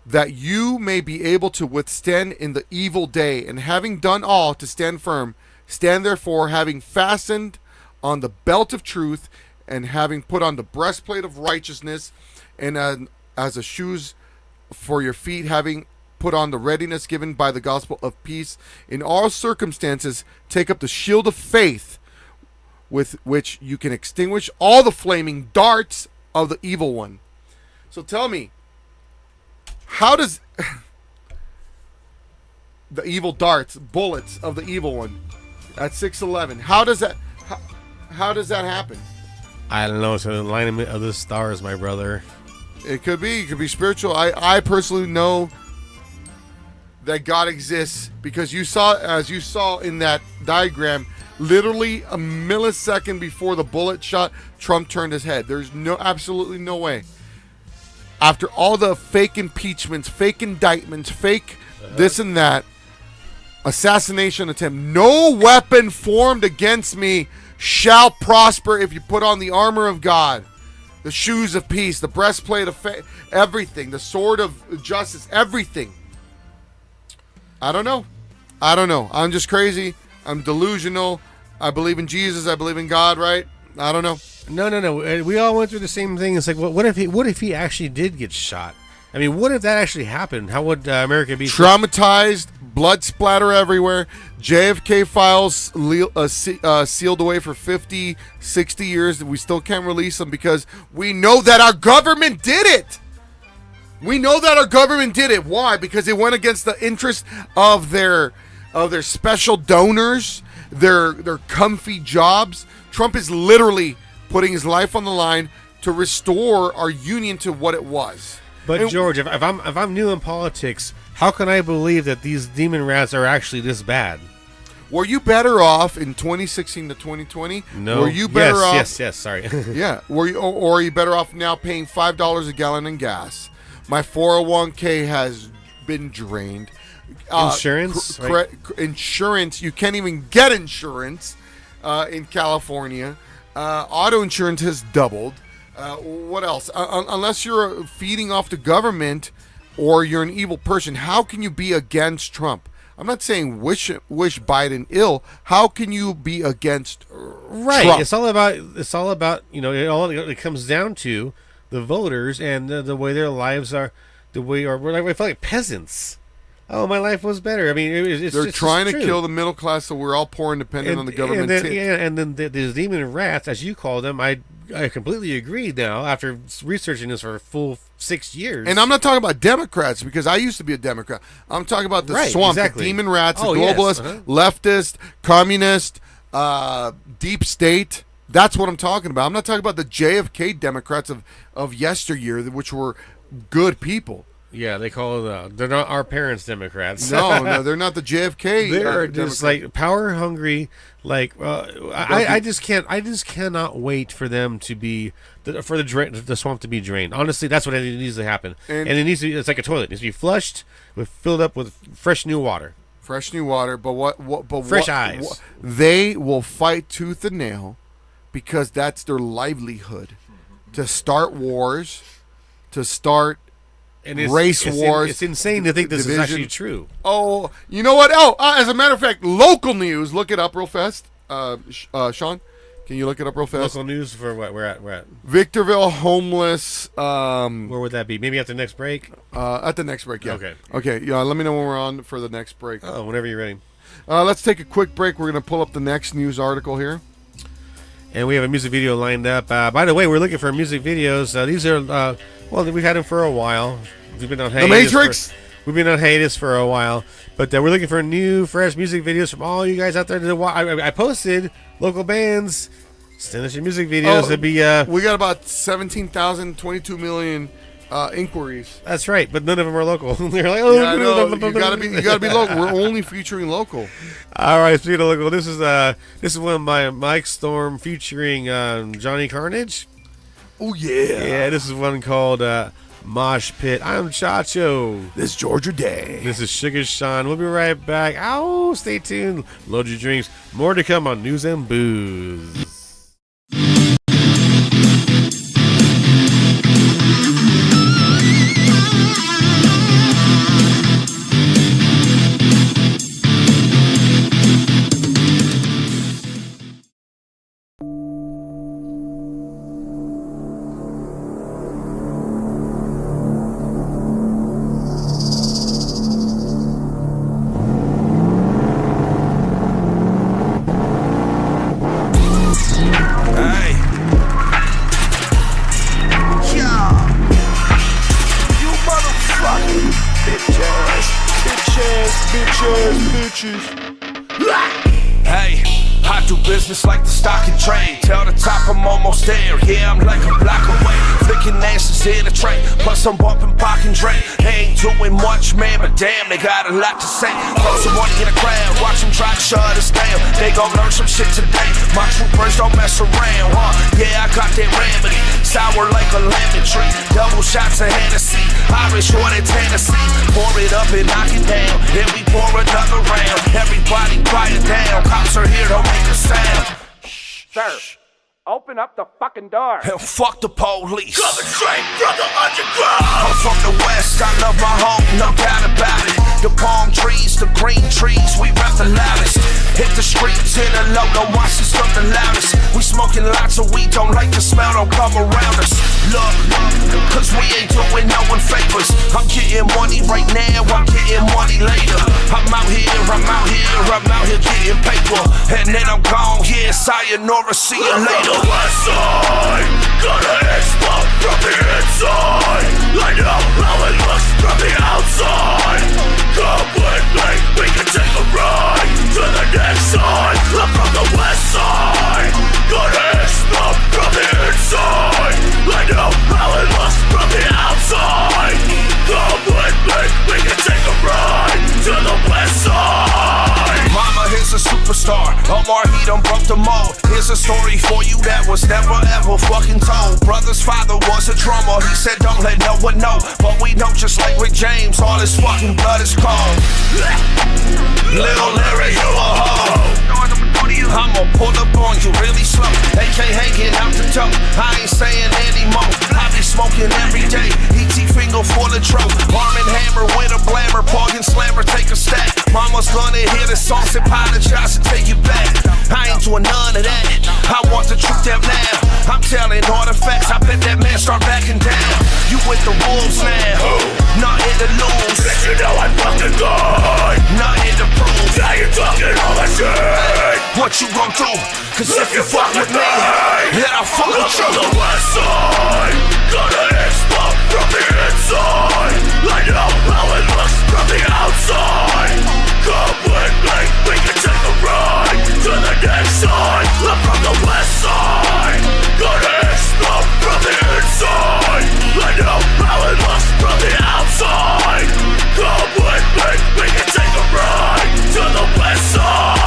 that you may be able to withstand in the evil day, and having done all, to stand firm. Stand therefore, having fastened on the belt of truth, and having put on the breastplate of righteousness, and as a shoes for your feet, having put on the readiness given by the gospel of peace. In all circumstances, take up the shield of faith, with which you can extinguish all the flaming darts of the evil one. So tell me, how does the evil darts, bullets of the evil one at 6:11? How does that happen? I don't know. It's an alignment of the stars, my brother. It could be spiritual. I personally know that God exists because as you saw in that diagram, literally a millisecond before the bullet shot, Trump turned his head. There's absolutely no way. After all the fake impeachments, fake indictments, fake this and that, assassination attempt, no weapon formed against me shall prosper if you put on the armor of God, the shoes of peace, the breastplate of faith, everything, the sword of justice, everything. I don't know. I'm just crazy. I'm delusional. I believe in Jesus. I believe in God, right? I don't know. No. We all went through the same thing. It's like, what if he actually did get shot? I mean, what if that actually happened? How would America be traumatized? Blood splatter everywhere. JFK files sealed away for 50, 60 years. We still can't release them because we know that our government did it. Why? Because it went against the interest of their of their special donors, their comfy jobs. Trump is literally putting his life on the line to restore our union to what it was. But George, if I'm new in politics, how can I believe that these demon rats are actually this bad? Were you better off in 2016 to 2020? No. Were you better off? Yes. Sorry. Yeah. Or are you better off now paying $5 a gallon in gas? My 401k has been drained. Insurance? Insurance. You can't even get insurance in California. Auto insurance has doubled. What else? Unless you're feeding off the government or you're an evil person, how can you be against Trump? I'm not saying wish Biden ill. How can you be against Trump? It's all about it comes down to the voters and the way their lives are. I feel like peasants. Oh, my life was better. I mean, they're trying to kill the middle class, so we're all poor and dependent on the government. And then these demon rats, as you call them, I completely agree now after researching this for a full 6 years. And I'm not talking about Democrats because I used to be a Democrat. I'm talking about the swamp, the demon rats, the globalist, leftist, communist, deep state. That's what I'm talking about. I'm not talking about the JFK Democrats of yesteryear, which were good people. Yeah, they call they're not our parents' Democrats. No, they're not the JFK. They're just like power hungry. Like I just cannot wait for them to be for the swamp to be drained. Honestly, that's what it needs to happen. And it needs to. It's like a toilet. It needs to be flushed, filled up with fresh new water. Fresh new water, but fresh eyes. They will fight tooth and nail because that's their livelihood. To start wars, to start. And race wars. It's insane to think this is actually true. Oh, you know what? As a matter of fact, local news. Look it up real fast. Sean, can you look it up real fast? Local news for what? We're at. Victorville homeless. Where would that be? Maybe at the next break? At the next break, yeah. Okay. Yeah, let me know when we're on for the next break. Oh, whenever you're ready. Let's take a quick break. We're going to pull up the next news article here. And we have a music video lined up. By the way, we're looking for music videos. These are, we've had them for a while. We've been on hiatus. The Matrix? We've been on hiatus for a while. But we're looking for new, fresh music videos from all you guys out there. I posted local bands. Send us your music videos. It'd be, we got about 17,000, 22 million inquiries. That's right, but none of them are local. They're like, yeah, no, you gotta be local. We're only featuring local. All right, speaking of local, this is one of my Mike Storm featuring Johnny Carnage. Oh yeah, yeah. This is one called Mosh Pit. I'm Chacho. This is Georgia Day. This is Sugar Sean. We'll be right back. Oh, stay tuned. Load your drinks. More to come on News and Booze. Hey, I do business like the stock and trade. Tell the top I'm almost there. Yeah, I'm like a block away. Flicking asses in a tray. Plus I'm bumping Pac and Dre. Ain't doing much, man, but damn, they got a lot to say. Throw some money in the crowd. Watch them try to shut us down. They gon' learn some shit today. My troopers don't mess around, huh? Yeah, I got that remedy. Sour like a lemon tree. Double shots of Hennessy. Irish or in Tennessee. Pour it up and knock it down. Then we pour another round. Everybody quiet down. Cops are here, don't make a sound. Sir, open up the fucking door. And fuck the police. Coming straight from the underground. I'm from the west, I love my home, no doubt about it. The palm trees, the green trees, we rap the loudest. Hit the streets in a low, no watch this stuff the loudest. We smoking lots of weed, don't like the smell, don't come around us. Look, cause we ain't doing no one favors. I'm getting money right now, I'm getting money later. I'm out here getting paper. And then I'm gone, yeah, sayonara, see you later. West side, gonna explode from the inside. I know how it looks from the outside. Come with me, we can take a ride. broke the mold. Here's a story for you that was never ever fucking told. Brother's father was a drummer, he said don't let no one know. But we know just like Rick James, all his fucking blood is cold. Lil Larry, you a hoe. I'ma pull up on you really slow. AK hanging out the dope, I ain't saying anymore. I be smoking every day, ET finger full of trope. Arm and hammer with a blammer, bargain slammer, take a stack. Mama's gonna hear the song, apologize and take it back. I ain't doing none of that, I want the truth out now. I'm telling all the facts, I bet that man start backing down. You with the wolves now, nothing to lose. Bet you know I'm fucking good. Nothing to prove. Now you're talking all that shit. What you gon' do? Cause if you fuck with me, then I'll fuck with you. From the west side, gonna explode from the inside. I know how it looks from the outside. Come with me, we can take a ride to the next side. I'm from the west side, gonna explode from the inside. I know how it looks from the outside. Come with me, we can take a ride to the west side.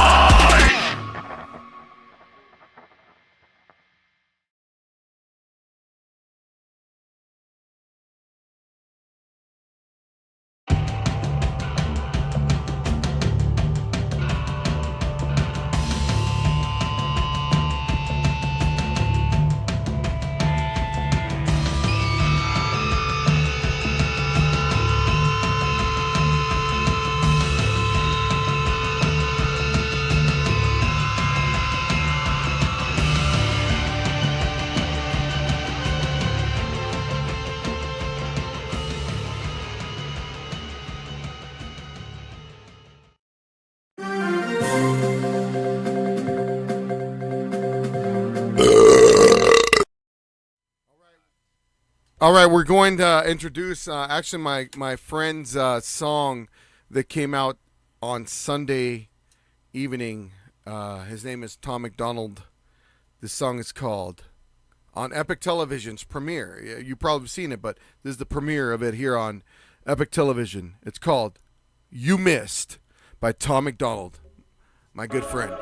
All right, we're going to introduce actually my friend's song that came out on Sunday evening. His name is Tom McDonald. This song is called on Epic Television's premiere. You've probably seen it, but this is the premiere of it here on Epic Television. It's called You Missed by Tom McDonald, my good friend.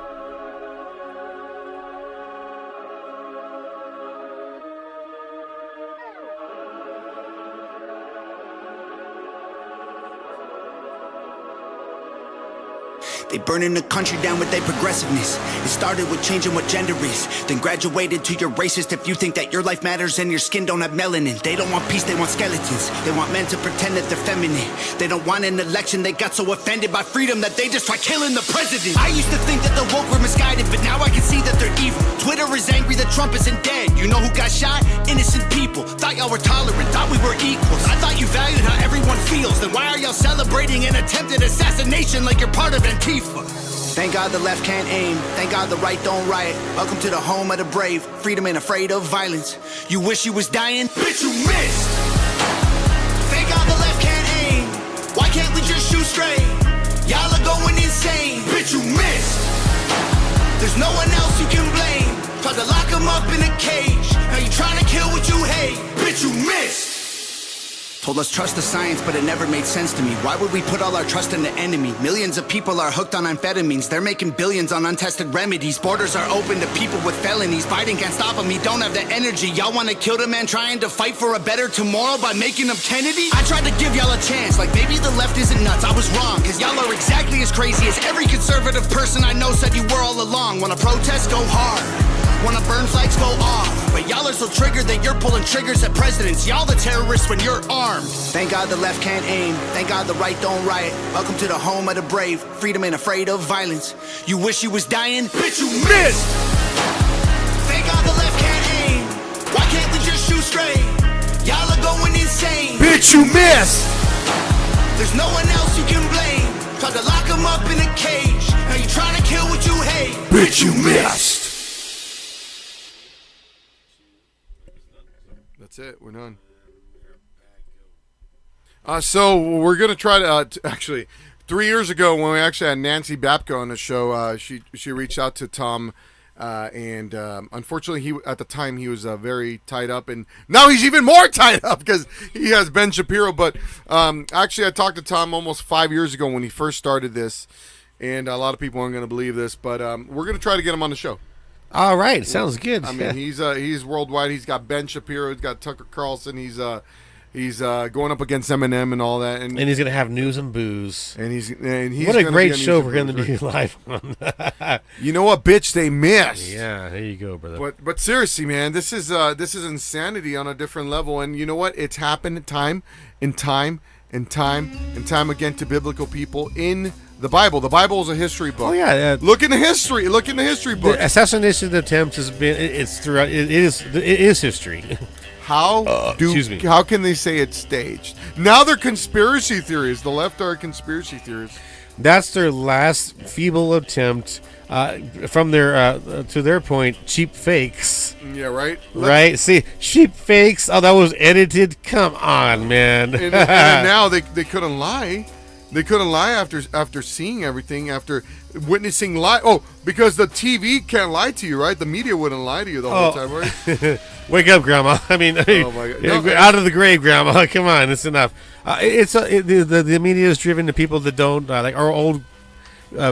They burning the country down with their progressiveness. It started with changing what gender is, then graduated to you're racist if you think that your life matters and your skin don't have melanin. They don't want peace, they want skeletons. They want men to pretend that they're feminine. They don't want an election, they got so offended by freedom that they just try killing the president. I used to think that the woke were misguided, but now I can see that they're evil. Twitter is angry that Trump isn't dead. You know who got shot? Innocent people. Thought y'all were tolerant, thought we were equals. I thought you valued how everyone feels. Then why are y'all celebrating an attempted assassination like you're part of Antifa? Thank God the left can't aim. Thank God the right don't riot. Welcome to the home of the brave. Freedom ain't afraid of violence. You wish you was dying? Bitch, you missed. Thank God the left can't aim. Why can't we just shoot straight? Y'all are going insane. Bitch, you missed. There's no one else you can blame. Tried to lock him up in a cage. Now you trying to kill what you hate. Bitch, you missed. Told us trust the science, but it never made sense to me. Why would we put all our trust in the enemy? Millions of people are hooked on amphetamines. They're making billions on untested remedies. Borders are open to people with felonies. Biden can't stop them, he don't have the energy. Y'all wanna kill the man trying to fight for a better tomorrow by making him Kennedy? I tried to give y'all a chance, like maybe the left isn't nuts. I was wrong, cause y'all are exactly as crazy as every conservative person I know said you were all along. Wanna protest, go hard. Wanna burn flags, go off. But y'all are so triggered that you're pulling triggers at presidents. Y'all the terrorists when you're armed. Thank God the left can't aim. Thank God the right don't riot. Welcome to the home of the brave. Freedom ain't afraid of violence. You wish you was dying? Bitch, you missed. Thank God the left can't aim. Why can't we just shoot straight? Y'all are going insane. Bitch, you missed. There's no one else you can blame. Tried to lock him up in a cage. Now you trying to kill what you hate. Bitch, you missed. That's it. We're done. So we're gonna try to actually 3 years ago when we actually had Nancy Bapko on the show. She reached out to Tom, and unfortunately he at the time he was very tied up, and now he's even more tied up because he has Ben Shapiro. But actually, I talked to Tom almost 5 years ago when he first started this, and a lot of people aren't going to believe this, but we're going to try to get him on the show. All right, sounds good. I mean, he's worldwide. He's got Ben Shapiro. He's got Tucker Carlson. He's going up against Eminem and all that, and he's gonna have news and booze. And he's what a great show we're gonna do live on. You know what, bitch? They missed. Yeah, there you go, brother. But seriously, man, this is insanity on a different level. And you know what? It's happened time and time again to biblical people in the Bible. The Bible is a history book. Oh yeah, look in the history. Look in the history book. The assassination attempts has been. It's throughout. It is history. How can they say it's staged? Now they're conspiracy theories. The left are conspiracy theories. That's their last feeble attempt. From their to their point, cheap fakes. Yeah, right. Right. See, cheap fakes. Oh, that was edited. Come on, man. and now they couldn't lie. They couldn't lie after seeing everything, after witnessing lie. Oh, because the TV can't lie to you, right? The media wouldn't lie to you the whole time, right? Wake up, Grandma. I mean, oh my God. Out of the grave, Grandma. Come on, it's enough. The media is driven to people that don't like our old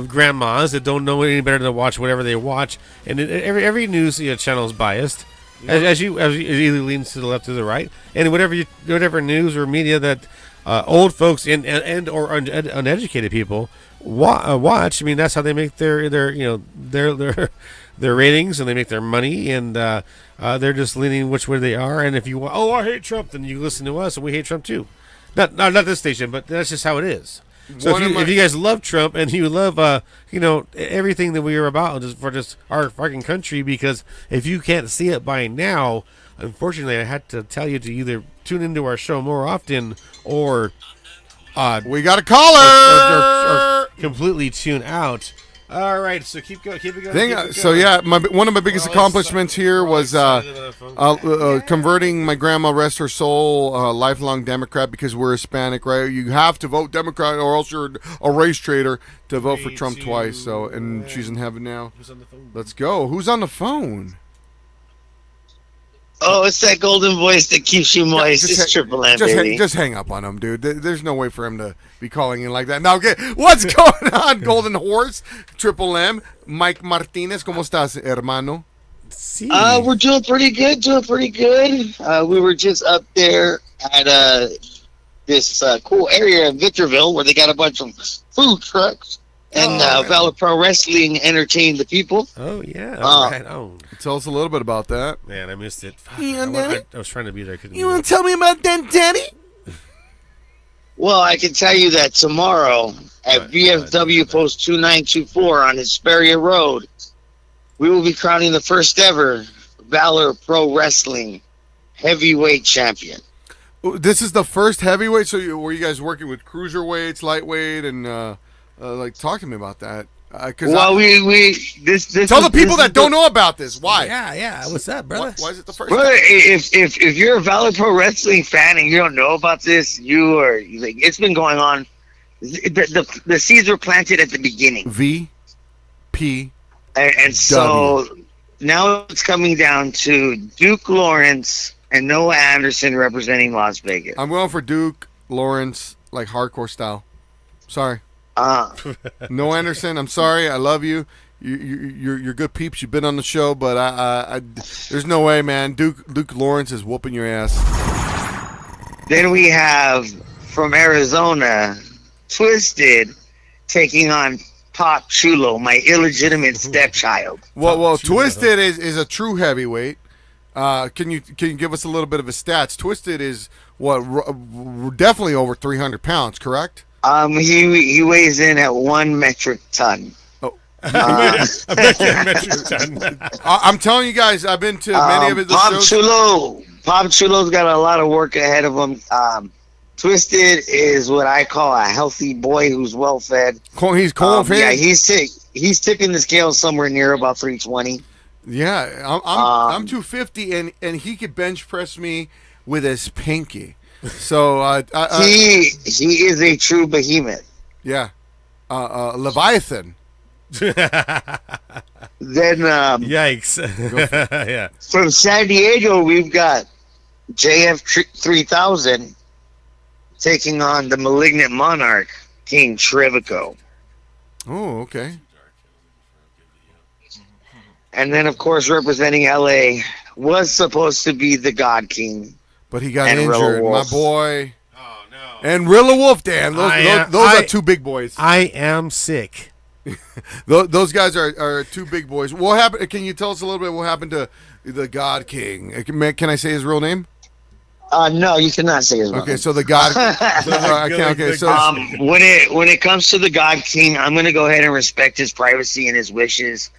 grandmas that don't know any better than to watch whatever they watch, and every news channel is biased. Yeah. As it either leans to the left or the right, and whatever news or media that old folks and or uneducated people watch. I mean, that's how they make their ratings, and they make their money, and they're just leaning which way they are. And if you I hate Trump, then you listen to us, and we hate Trump too. Not this station, but that's just how it is. So if you guys love Trump and you love everything that we are about for our fucking country, because if you can't see it by now, unfortunately, I had to tell you to either tune into our show more often or we got a caller or completely tune out. All right, so keep it going. So yeah, one of my biggest accomplishments here was converting my grandma, rest her soul, lifelong Democrat, because we're Hispanic, right? You have to vote Democrat or else you're a race traitor to vote for Trump twice. So, and she's in heaven now. Who's on the phone? Let's go. Who's on the phone? Oh, it's that golden voice that keeps you moist. It's Triple M, baby. Just hang up on him, dude. There's no way for him to be calling in like that. Now, what's going on, Golden Horse? Triple M, Mike Martinez, ¿cómo estás, hermano? Sí. We're doing pretty good. We were just up there at this cool area in Victorville where they got a bunch of food trucks. And Valor Pro Wrestling entertained the people. Oh, yeah. Right on. Tell us a little bit about that. Man, I missed it. I was trying to be there. You want to tell me about that, Daddy? Well, I can tell you that tomorrow at VFW Post 2924 on Hesperia Road, we will be crowning the first ever Valor Pro Wrestling heavyweight champion. This is the first heavyweight? So were you guys working with cruiserweights, lightweight, and... talk to me about that. Well, this tell the people that don't know about this. Why? Yeah. What's up, brother? Why is it the first? Brother, if you're a Valor Pro Wrestling fan and you don't know about this, you are like, it's been going on. The seeds were planted at the beginning. VP. And so now it's coming down to Duke Lawrence and Noah Anderson representing Las Vegas. I'm going for Duke Lawrence, like hardcore style. Sorry. No, Anderson, I'm sorry. I love you. You're good peeps. You've been on the show, but I there's no way, man. Duke Lawrence is whooping your ass. Then we have from Arizona, Twisted taking on Pop Chulo, my illegitimate stepchild. Well, Twisted is a true heavyweight. Can you give us a little bit of his stats? Twisted is definitely over 300 pounds, correct? He weighs in at 1 metric ton. Oh, metric ton. I'm telling you guys, I've been to many of his shows. Pop Chulo's got a lot of work ahead of him. Twisted is what I call a healthy boy who's well fed. He's corn-fed. Yeah, he's tipping the scale somewhere near about 320. Yeah, I'm 250, and he could bench press me with his pinky. So he is a true behemoth. Yeah, Leviathan. Then yikes! Yeah. From San Diego, we've got JF 3000 taking on the malignant monarch King Trevico. Oh, okay. And then, of course, representing LA was supposed to be the God King. But he got and injured. Rilla My Wolf. boy. Oh, no. And Rilla Wolf, Dan. Those are two big boys. I am sick. Those guys are two big boys. What happened? Can you tell us a little bit what happened to the God King? Can I say his real name? No, you cannot say his name. Okay, so the God. When it comes to the God King, I'm going to go ahead and respect his privacy and his wishes.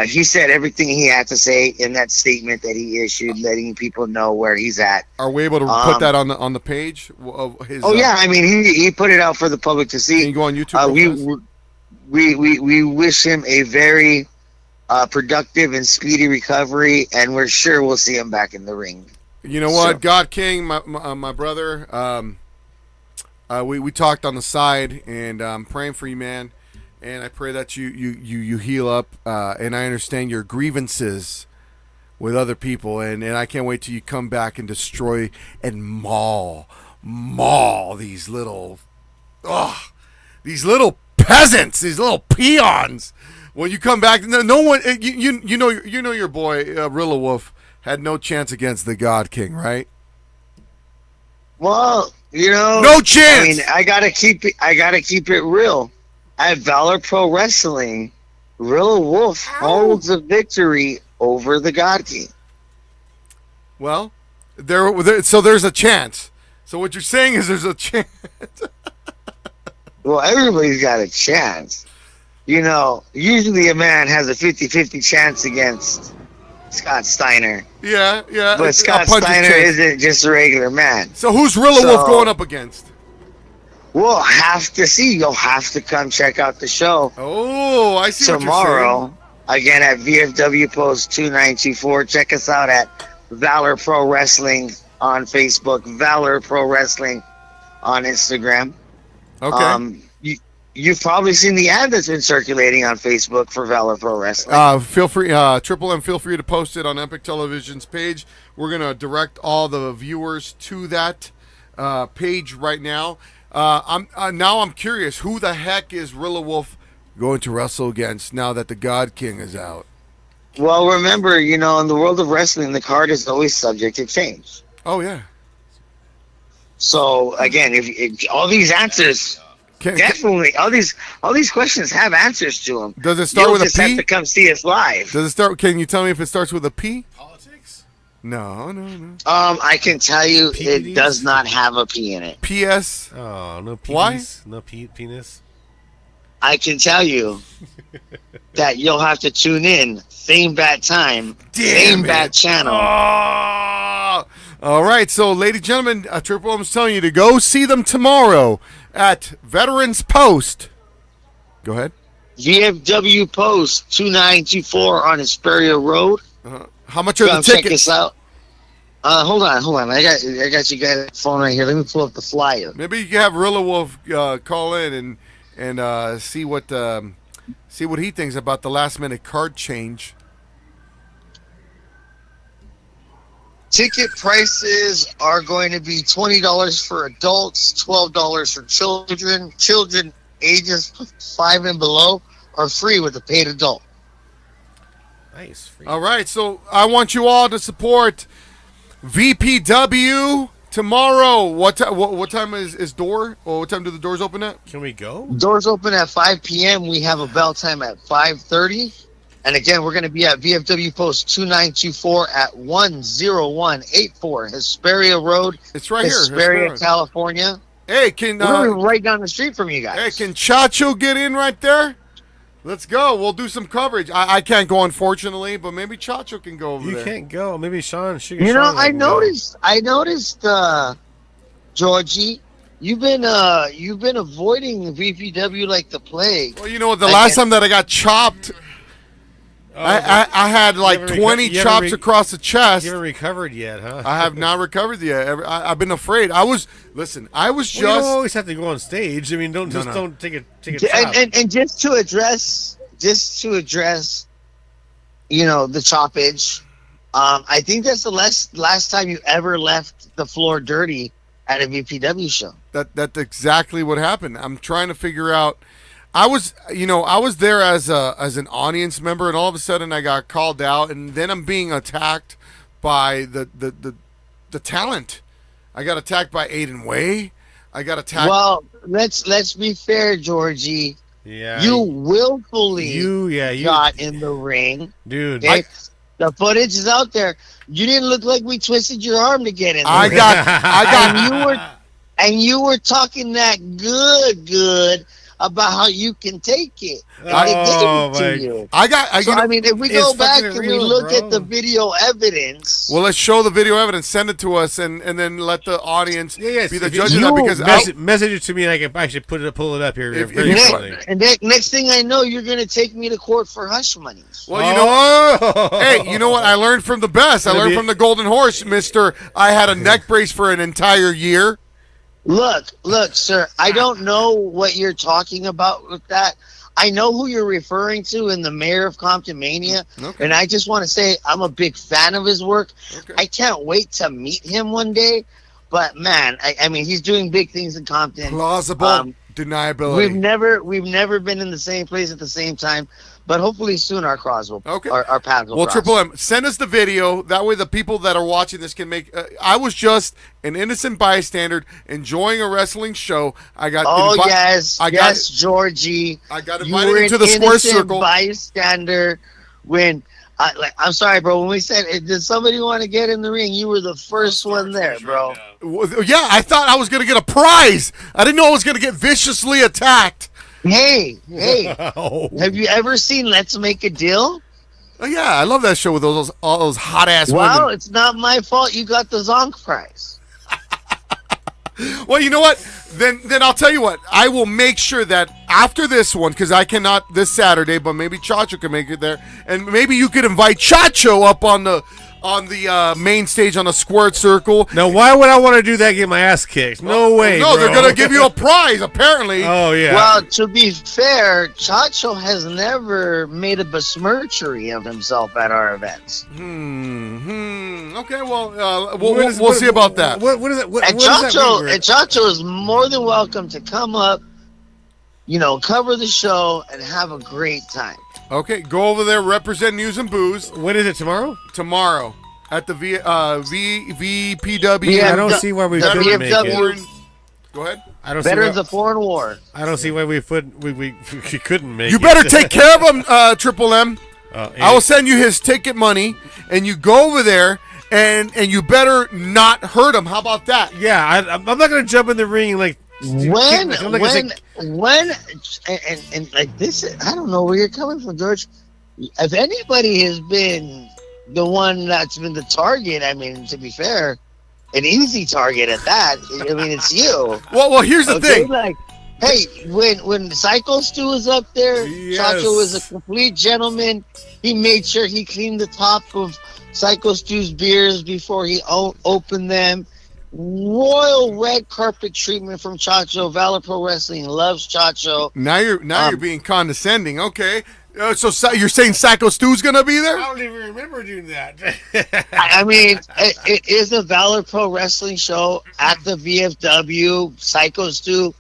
He said everything he had to say in that statement that he issued, letting people know where he's at. Are we able to put that on the page of his? Oh yeah, I mean he put it out for the public to see. Can you go on YouTube? We wish him a very productive and speedy recovery, and we're sure we'll see him back in the ring. You know what, God King, my brother. We talked on the side, and I'm praying for you, man. And I pray that you heal up, and I understand your grievances with other people, and I can't wait till you come back and destroy and maul these little peasants, these little peons. When you come back, no one, you know your boy Rilla Wolf had no chance against the God King, right? Well, no chance. I mean, I gotta keep it real. At Valor Pro Wrestling, Rilla Wolf holds a victory over the God King. Well, so there's a chance. So what you're saying is there's a chance. Well, everybody's got a chance. Usually a man has a 50-50 chance against Scott Steiner. Yeah. But Scott Steiner isn't just a regular man. So who's Rilla Wolf going up against? We'll have to see. You'll have to come check out the show. Oh, I see tomorrow, again at VFW Post 2924. Check us out at Valor Pro Wrestling on Facebook, Valor Pro Wrestling on Instagram. Okay. You've probably seen the ad that's been circulating on Facebook for Valor Pro Wrestling. Feel free, Triple M, feel free to post it on Epic Television's page. We're going to direct all the viewers to that page right now. I'm curious, who the heck is Rilla Wolf going to wrestle against now that the God King is out? Well, remember, in the world of wrestling, the card is always subject to change. Oh yeah. So again, if all these answers, definitely all these questions have answers to them. Does it start with a P? You'll just have to come see us live. Does it start? Can you tell me if it starts with a P? Politics? No. I can tell you it does not have a P in it. P.S. Oh, no P. Why? No penis. I can tell you that you'll have to tune in. Same bat time. Same bat channel. Oh! All right, so ladies and gentlemen, Triple M is telling you to go see them tomorrow at Veterans Post. Go ahead. VFW Post 2924 on Hesperia Road. How much are the tickets? Check us out. Hold on. I got you guys' phone right here. Let me pull up the flyer. Maybe you can have Rilla Wolf call in and see what he thinks about the last minute card change. Ticket prices are going to be $20 for adults, $12 for children. Children ages 5 and below are free with a paid adult. Nice. Free. All right, so I want you all to support VPW tomorrow. What time is door? Or what time do the doors open at? Can we go? Doors open at 5 p.m. We have a bell time at 5:30. And again, we're going to be at VFW Post 2924 at 10184 Hesperia Road. It's right Hesperia, here, California. Hey, we're right down the street from you guys. Hey, can Chacho get in right there? Let's go. We'll do some coverage. I can't go, unfortunately, but maybe Chacho can go over there. You can't go. Maybe Sean. I noticed, Georgie, you've been avoiding VPW like the plague. Well, the last time that I got chopped, I had like 20 chops across the chest. You haven't recovered yet, huh? I have not recovered yet. I've been afraid. I was just. You don't always have to go on stage. I mean, don't take a chop. And just to address, the choppage. I think that's the last time you ever left the floor dirty at a VPW show. That's exactly what happened. I'm trying to figure out. I was there as an audience member, and all of a sudden I got called out, and then I'm being attacked by the talent. I got attacked by Aiden Way. I got attacked. Well, let's be fair, Georgie. Yeah. You willfully you got in the ring. Dude. Okay? The footage is out there. You didn't look like we twisted your arm to get in there. I got and you were talking that good about how you can take it. And they gave it to you. I mean, if we go back and we look at the video evidence. Well, let's show the video evidence, send it to us, and then let the audience be the judge of that. Because message it to me, and I can actually pull it up here. Next thing I know, you're going to take me to court for hush money. Well, you know, hey, you know what? I learned from the best. I learned from the Golden Horse, Mister. I had a neck brace for an entire year. Look, sir, I don't know what you're talking about with that. I know who you're referring to in the mayor of Compton Mania, and I just want to say I'm a big fan of his work. I can't wait to meet him one day, but man, I mean, he's doing big things in Compton. Plausible deniability. We've never been in the same place at the same time. But hopefully soon our paths will cross. Well, Triple M, send us the video. That way the people that are watching this can make... I was just an innocent bystander enjoying a wrestling show. I got... Yes, Georgie. I got invited into the square circle. Bystander when... I'm sorry, bro. When we said, did somebody want to get in the ring? You were the first one there, bro. Yeah, I thought I was going to get a prize. I didn't know I was going to get viciously attacked. Hey, have you ever seen Let's Make a Deal? Oh, yeah, I love that show with all those hot-ass women. Well, it's not my fault you got the Zonk prize. Well, you know what? Then I'll tell you what. I will make sure that after this one, because I cannot this Saturday, but maybe Chacho can make it there, and maybe you could invite Chacho up on the main stage on a squared circle. Now, why would I want to do that? Get my ass kicked? No way. No, bro. They're gonna give you a prize apparently. Oh yeah. Well, to be fair, Chacho has never made a besmirchery of himself at our events. Okay. Well, we'll see about that. What is it? And Chacho is more than welcome to come up, cover the show and have a great time. Okay, go over there, represent News and Booze. When is it, tomorrow? Tomorrow at the VPW. Yeah, I don't see why we couldn't make it. Go ahead. I don't Veterans of Foreign War. I don't see why we couldn't make it. You better take care of him, Triple M. I will send you his ticket money, and you go over there, and you better not hurt him. How about that? Yeah, I'm not going to jump in the ring like... When like this, I don't know where you're coming from, George. If anybody has been the one that's been the target, I mean, to be fair, an easy target at that. I mean, it's you. Well, here's the thing. Like, hey, when Psycho Stu was up there, Chacho was a complete gentleman. He made sure he cleaned the top of Psycho Stu's beers before he opened them. Royal red carpet treatment from Chacho. Valor Pro Wrestling loves Chacho. Now you're being condescending. Okay, so you're saying Psycho Stu's gonna be there? I don't even remember doing that. I mean, it is a Valor Pro Wrestling show at the VFW. Psycho Stu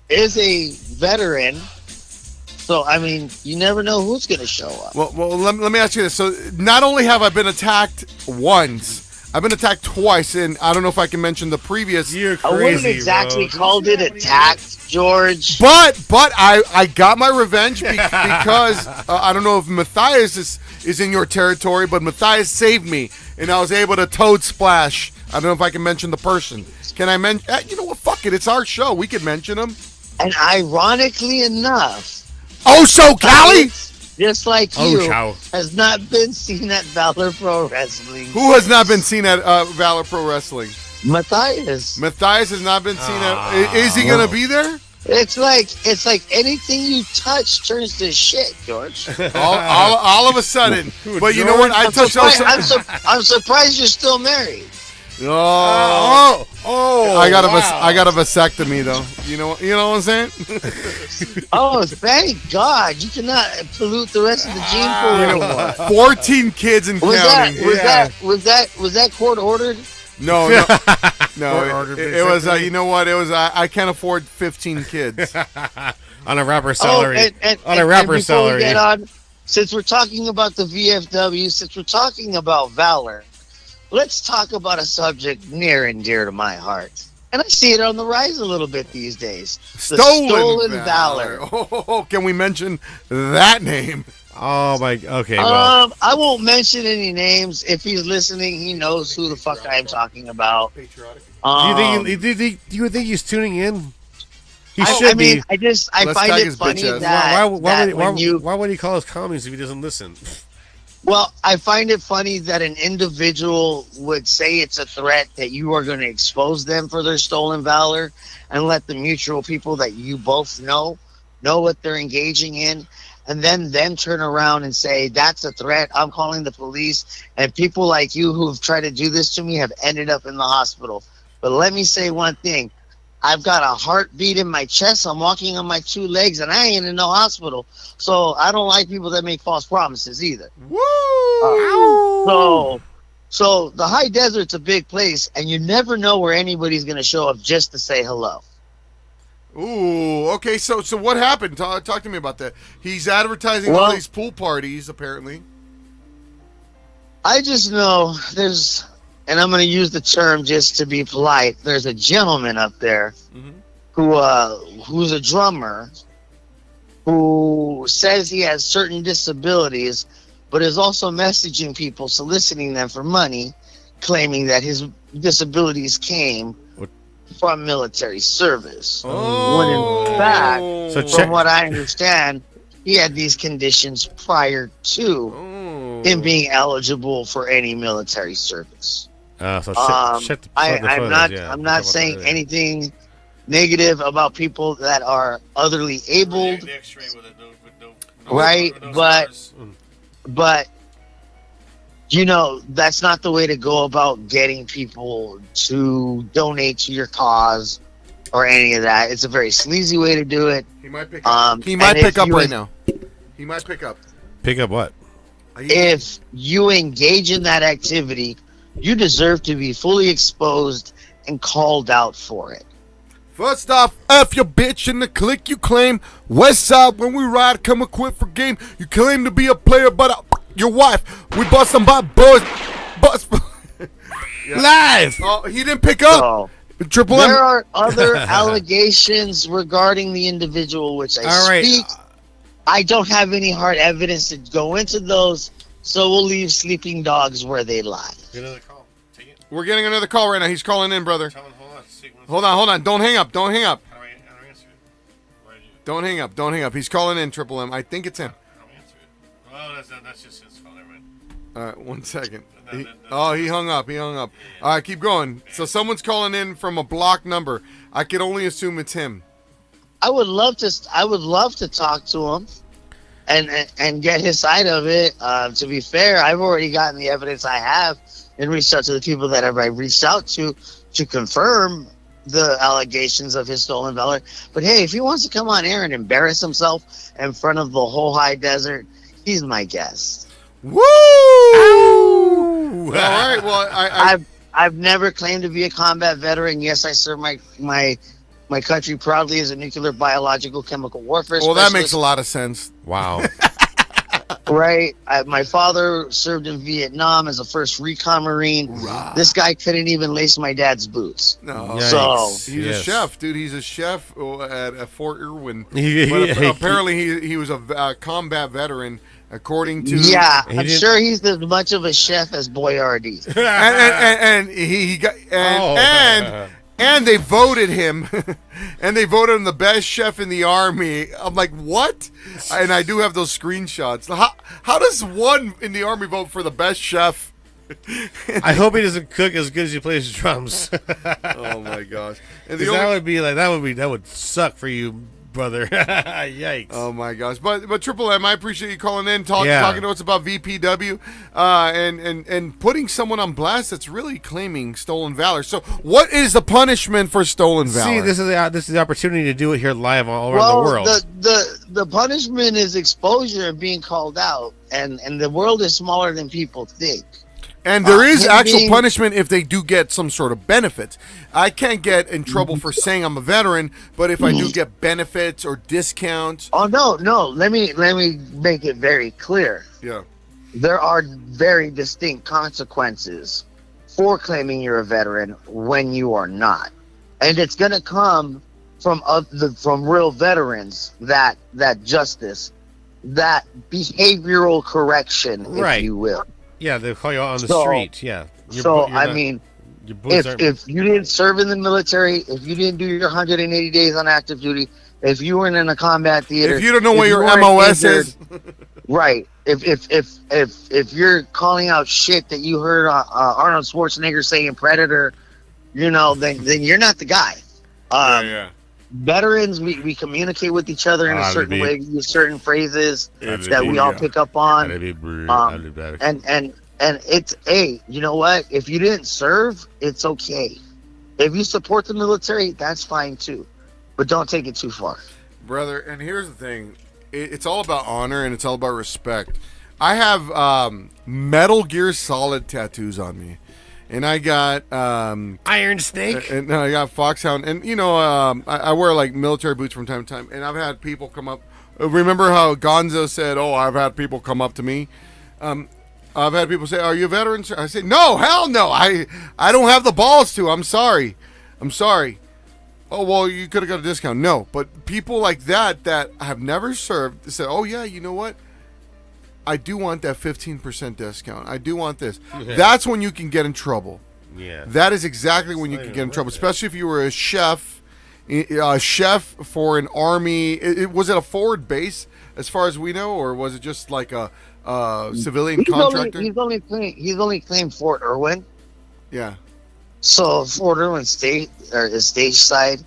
is a veteran, so I mean, you never know who's gonna show up. Well, let me ask you this. So not only have I been attacked once, I've been attacked twice, and I don't know if I can mention the previous. You're crazy, I wouldn't exactly called it attacked, George. But I got my revenge because I don't know if Matthias is in your territory, but Matthias saved me, and I was able to toad splash. I don't know if I can mention the person. Can I mention? You know what? Fuck it. It's our show. We can mention him. And ironically enough, Cali, just like you, has not been seen at Valor Pro Wrestling. Who has not been seen at Valor Pro Wrestling? Matthias. Matthias has not been seen at. Is he gonna be there? It's like anything you touch turns to shit, George. all of a sudden. But you know what? I'm surprised you're still married. I got a vasectomy though. You know what I'm saying? Oh, thank God! You cannot pollute the rest of the gene pool anymore. 14 kids and counting. Was that court ordered? No. It was. You know what? It was. I can't afford 15 kids. on a rapper salary. And rapper before salary. we get on, since we're talking about the VFW, since we're talking about valor, let's talk about a subject near and dear to my heart. And I see it on the rise a little bit these days. The stolen valor. Oh, can we mention that name? Oh my. Okay. Well. I won't mention any names. If he's listening, he knows who the fuck I'm talking about. Do you think he's tuning in? He should I mean, be. I find it funny that why would he call us commies if he doesn't listen? Well, I find it funny that an individual would say it's a threat that you are going to expose them for their stolen valor and let the mutual people that you both know what they're engaging in, and then them turn around and say, that's a threat, I'm calling the police, and people like you who've tried to do this to me have ended up in the hospital. But let me say one thing. I've got a heartbeat in my chest. I'm walking on my 2 legs, and I ain't in no hospital. So I don't like people that make false promises either. Woo! So the high desert's a big place, and you never know where anybody's going to show up just to say hello. Ooh, okay. So what happened? Talk to me about that. He's advertising all these pool parties, apparently. I just know there's... And I'm going to use the term just to be polite. There's a gentleman up there who's a drummer who says he has certain disabilities, but is also messaging people, soliciting them for money, claiming that his disabilities came from military service. When in fact, from what I understand, he had these conditions prior to him being eligible for any military service. I'm not saying anything negative about people that are otherly abled, right? But you know, that's not the way to go about getting people to donate to your cause or any of that. It's a very sleazy way to do it. He might pick up. He might pick up right now. He might pick up. Pick up what? If you engage in that activity, you deserve to be fully exposed and called out for it. First off, F your bitch in the clique you claim. West side, when we ride, come equipped for game. You claim to be a player, but your wife. We bust some by boys. Live. Oh, he didn't pick up. Triple M. There are other allegations regarding the individual which I speak. I don't have any hard evidence to go into those, so we'll leave sleeping dogs where they lie. Get another call. Take it. We're getting another call right now. He's calling in, brother. Hold on. Don't hang up. Don't hang up. How do I answer it? Don't hang up. Don't hang up. He's calling in, Triple M. I think it's him. How do I answer it? Well, that's just his phone. Never mind. All right, 1 second. He hung up. He hung up. All right, keep going. So someone's calling in from a blocked number. I could only assume it's him. I would love to talk to him and get his side of it. To be fair, I've already gotten the evidence I have and reached out to the people that I reached out to confirm the allegations of his stolen valor. But hey, if he wants to come on air and embarrass himself in front of the whole high desert, he's my guest. Woo! All right. Well, I've never claimed to be a combat veteran. Yes, I serve my country proudly as a nuclear, biological, chemical warfare specialist. Well, that makes a lot of sense. Wow. Right. My father served in Vietnam as a first recon Marine. Right. This guy couldn't even lace my dad's boots. No. So he's a chef, dude. He's a chef at Fort Irwin. But apparently he was a combat veteran, according to... Yeah, I'm sure he's as much of a chef as Boyardee. And they voted him, and they voted him the best chef in the Army. I'm like, what? And I do have those screenshots. How does one in the Army vote for the best chef? I hope he doesn't cook as good as he plays drums. Oh my gosh! And that would suck for you, brother. Yikes! Oh my gosh! But Triple M, I appreciate you calling in, talking to us about VPW, and putting someone on blast that's really claiming stolen valor. So, what is the punishment for stolen valor? See, this is the opportunity to do it here live all around the world. The punishment is exposure and being called out, and the world is smaller than people think. And there is him actual being- punishment if they do get some sort of benefits. I can't get in trouble for saying I'm a veteran, but if I do get benefits or discounts. Oh no. Let me make it very clear. Yeah. There are very distinct consequences for claiming you're a veteran when you are not, and it's gonna come from real veterans that justice, that behavioral correction, Right. if you will. Yeah, they call you out on the So- street. Yeah. I mean, your boots aren't- if you didn't serve in the military, if you didn't do your 180 days on active duty, if you weren't in a combat theater, If you don't know what if you your weren't MOS injured, is. right? If you're calling out shit that you heard Arnold Schwarzenegger saying Predator, then you're not the guy. Yeah. Veterans, we communicate with each other in a certain way, we use certain phrases that we all pick up on. And it's, hey, you know what? If you didn't serve, it's okay. If you support the military, that's fine too. But don't take it too far. Brother, and here's the thing. It's all about honor and it's all about respect. I have Metal Gear Solid tattoos on me. And I got Iron Snake, and I got Foxhound, and I wear like military boots from time to time. And I've had people come up. Remember how Gonzo said, "Oh, I've had people come up to me." I've had people say, "Are you a veteran, sir?" I say, "No, hell no. I don't have the balls to. I'm sorry. Oh, well, you could have got a discount. No, but people like that have never served said, "Oh yeah, you know what? I do want that 15% discount. I do want this." Yeah. That's when you can get in trouble. Yeah. That is exactly when you can get in trouble, especially if you were a chef for an army. Was it a forward base, as far as we know, or was it just like a civilian contractor? He's only claimed Fort Irwin. Yeah. So Fort Irwin State or the stage side,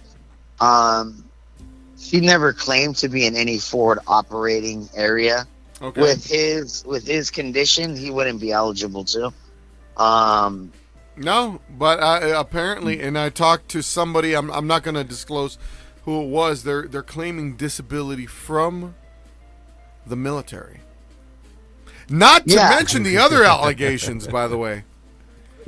he never claimed to be in any forward operating area. Okay. With his condition, he wouldn't be eligible to. No, but apparently, and I talked to somebody. I'm not going to disclose who it was. They're claiming disability from the military. Not to mention the other allegations, by the way.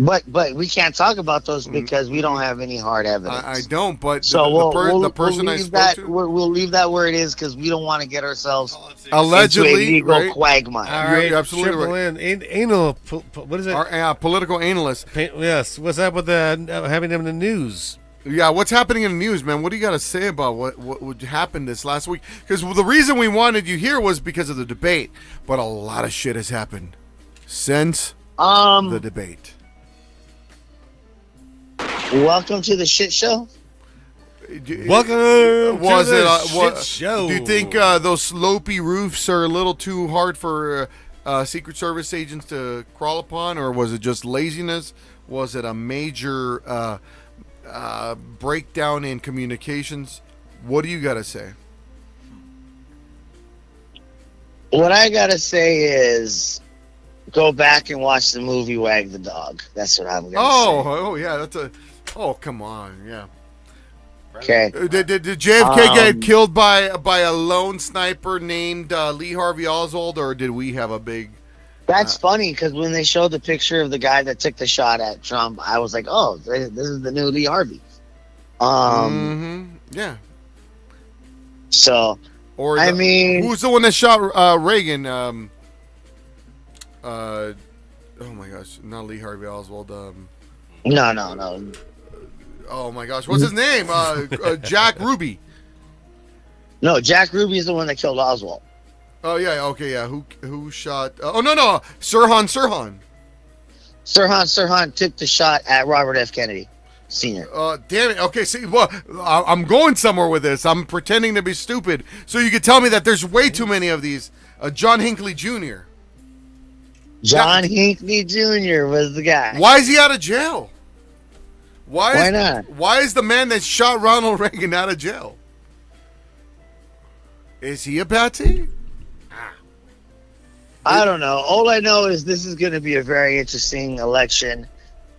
But we can't talk about those because we don't have any hard evidence. I don't. But so the person I spoke to, we'll leave that where it is because we don't want to get ourselves allegedly into a legal right? quagmire. All right, You're absolutely right. Anal. What is it? Political analyst. Yes. What's up with the having them in the news? Yeah, what's happening in the news, man? What do you got to say about what happened this last week? Because the reason we wanted you here was because of the debate, but a lot of shit has happened since the debate. Welcome to the shit show. Welcome to the shit show. Do you think those slopey roofs are a little too hard for Secret Service agents to crawl upon, or was it just laziness? Was it a major breakdown in communications? What do you got to say? What I got to say is go back and watch the movie Wag the Dog. That's what I'm going to say. Oh, yeah, that's a... Oh, come on, yeah. Okay. Did JFK get killed by a lone sniper named Lee Harvey Oswald, or did we have a big... That's funny, because when they showed the picture of the guy that took the shot at Trump, I was like, oh, this is the new Lee Harvey. Yeah. So, or I mean... Who's the one that shot Reagan? Oh, my gosh. Not Lee Harvey Oswald. No. Oh, my gosh. What's his name? Jack Ruby. No, Jack Ruby is the one that killed Oswald. Oh, yeah. Okay, yeah. Who shot... no. Sirhan. Sirhan took the shot at Robert F. Kennedy, Sr. Damn it. Okay, see, well, I'm going somewhere with this. I'm pretending to be stupid. So you could tell me that there's way too many of these. John Hinckley Jr. John Hinckley Jr. was the guy. Why is he out of jail? Why not? Why is the man that shot Ronald Reagan out of jail? Is he a patsy? I don't know. All I know is this is going to be a very interesting election.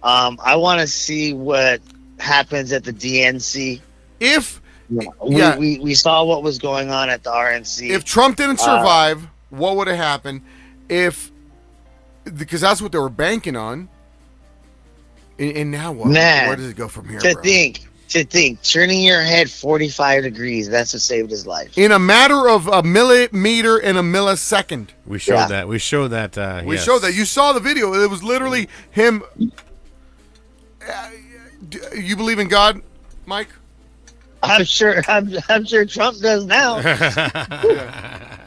I want to see what happens at the DNC. We saw what was going on at the RNC. If Trump didn't survive, what would have happened? If because that's what they were banking on. And now what? Man, Where does it go from here, to bro? think, turning your head 45 degrees, that's what saved his life. In a matter of a millimeter and a millisecond. We showed that. We showed that. We showed that. You saw the video. It was literally him. You believe in God, Mike? I'm sure Trump does now.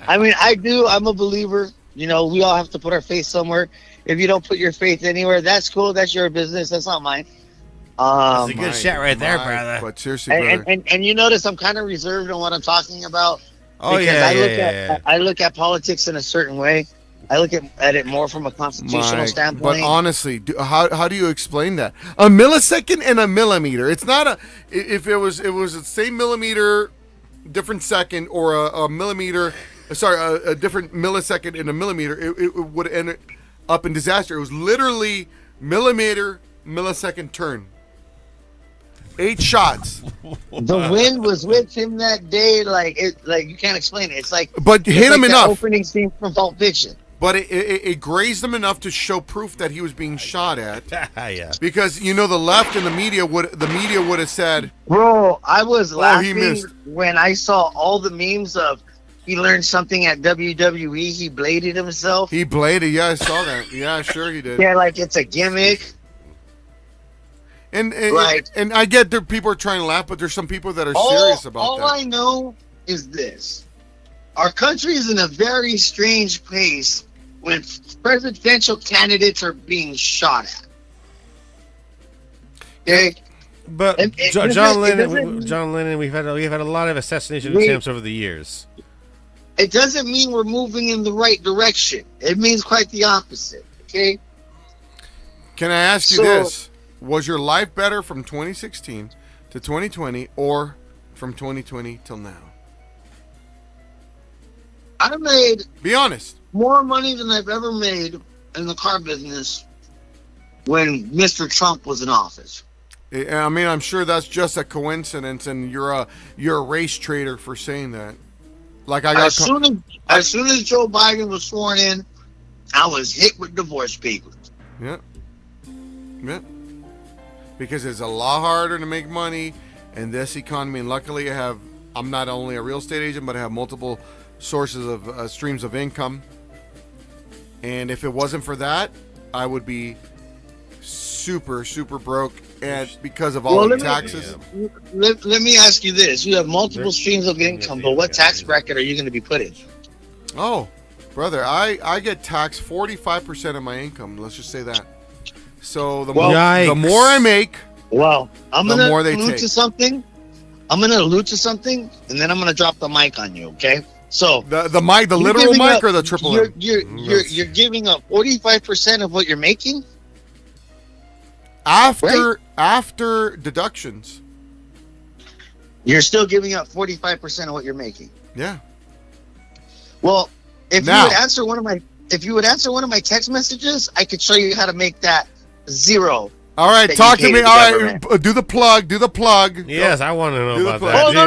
I mean, I do. I'm a believer. You know, we all have to put our faith somewhere. If you don't put your faith anywhere, that's cool. That's your business. That's not mine. That's a good shot right there, brother. But seriously, brother. And you notice I'm kind of reserved on what I'm talking about. Oh, because I look at politics in a certain way. I look at it more from a constitutional standpoint. But honestly, how do you explain that? A millisecond and a millimeter. It's not a. If it was the same millimeter, different second, or a millimeter. Sorry, a different millisecond and a millimeter. It would end up in disaster. It was literally millisecond turn. 8 shots. The wind was with him that day, like you can't explain it. It's like, but hit him enough. Opening scene from Pulp Fiction. But it grazed him enough to show proof that he was being shot at. Yeah. Because the left and the media would have said, "Bro, I was laughing he missed. when I saw all the memes of he learned something at WWE. He bladed himself. He bladed. Yeah, I saw that. Yeah, sure he did. Yeah, like it's a gimmick." And I get that people are trying to laugh, but there's some people that are serious about all that. All I know is this: our country is in a very strange place when presidential candidates are being shot at. Okay, but John Lennon, we've had a lot of assassination attempts over the years. It doesn't mean we're moving in the right direction. It means quite the opposite. Okay. Can I ask you this? Was your life better from 2016 to 2020 or from 2020 till now? I made, be honest, more money than I've ever made in the car business when Mr. Trump was in office. I mean, I'm sure that's just a coincidence, and you're a race trader for saying that. Like I got as soon as Joe Biden was sworn in, I was hit with divorce papers. Yeah. Because it's a lot harder to make money in this economy, and luckily I'm not only a real estate agent, but I have multiple sources of streams of income. And if it wasn't for that, I would be super, super broke, and because of all the taxes. Let me ask you this: you have multiple streams of income, but what tax bracket are you going to be put in? Oh, brother, I get taxed 45% of my income. Let's just say that. So the more I make, I'm gonna allude to something. I'm gonna allude to something, and then I'm gonna drop the mic on you. Okay? So the mic, the literal mic, or the triple M? You're giving up 45% of what you're making after deductions. You're still giving up 45% of what you're making. Yeah. Well, if you would answer one of my text messages, I could show you how to make that zero. All right, talk to me. All right, do the plug. Yes, I want to know about that. Oh no!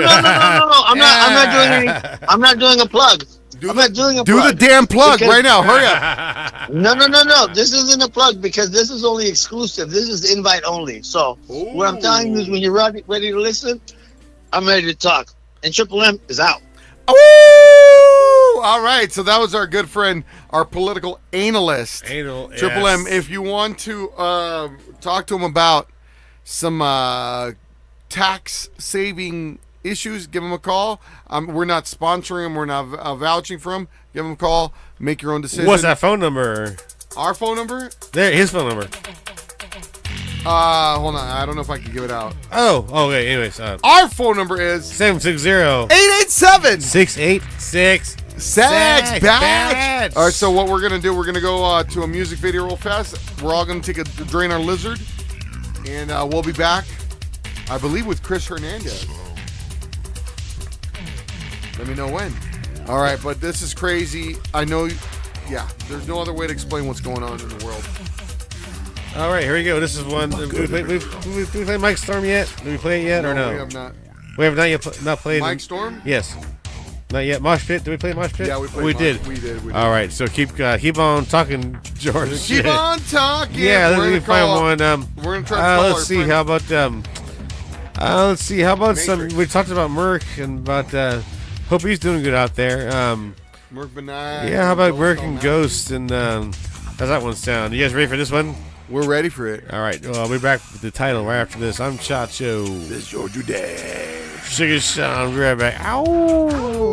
I'm not doing a plug. Do the damn plug right now. Hurry up. No. This isn't a plug because this is only exclusive. This is invite only. So what I'm telling you is, when you're ready to listen, I'm ready to talk. And Triple M is out. Oh! All right, so that was our good friend, our political analyst, Triple M. If you want to talk to him about some tax-saving issues, give him a call. We're not sponsoring him. We're not vouching for him. Give him a call. Make your own decision. What's that phone number? Our phone number? There, his phone number. Hold on. I don't know if I can give it out. Oh, okay. Anyways. Our phone number is 760-887-6866. Sex Batch. All right, so what we're going to do, we're going to go to a music video real fast. We're all going to take a drain our lizard. And we'll be back, I believe, with Chris Hernandez. Let me know when. All right, but this is crazy. I know, there's no other way to explain what's going on in the world. All right, here we go. This is one. We played Mike Storm yet? Did we play it yet or no? We have not. We have not yet not played Mike Storm? Yes. Not yet. Mosh Pit. Did we play Mosh Pit? Yeah, we played. We did. We did. All right. So keep on talking, George. Keep on talking. Yeah, let me find one. We're gonna try to call let's our see. friend. How about let's see. How about Matrix. some? We talked about Merc and about. Hope he's doing good out there. Merc Benign. Yeah. How about Merc and Ghost and how's that one sound? You guys ready for this one? We're ready for it. All right. Well, I'll be back with the title right after this. I'm Chacho. This is George Day. Sugar Sean. I'll be right back. Ow.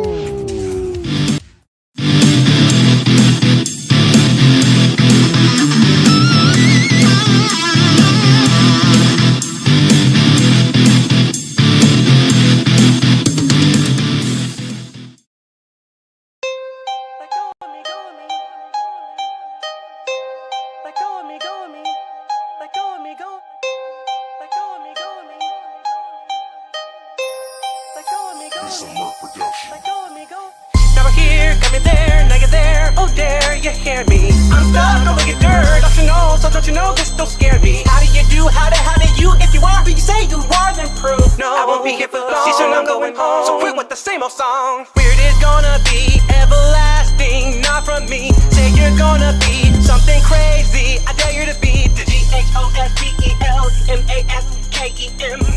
Now we're here, got me there, now you're there, oh dare you hear me? I'm stuck, don't look at dirt, don't you know, so don't you know this don't scare me? How do you do, how do you, if you are who you say you are, then prove. No, I won't be here for long, see soon I'm going home, so quit with the same old song. Weird is gonna be everlasting, not from me, say you're gonna be something crazy, I dare you to be the GHOSTELMASKEM.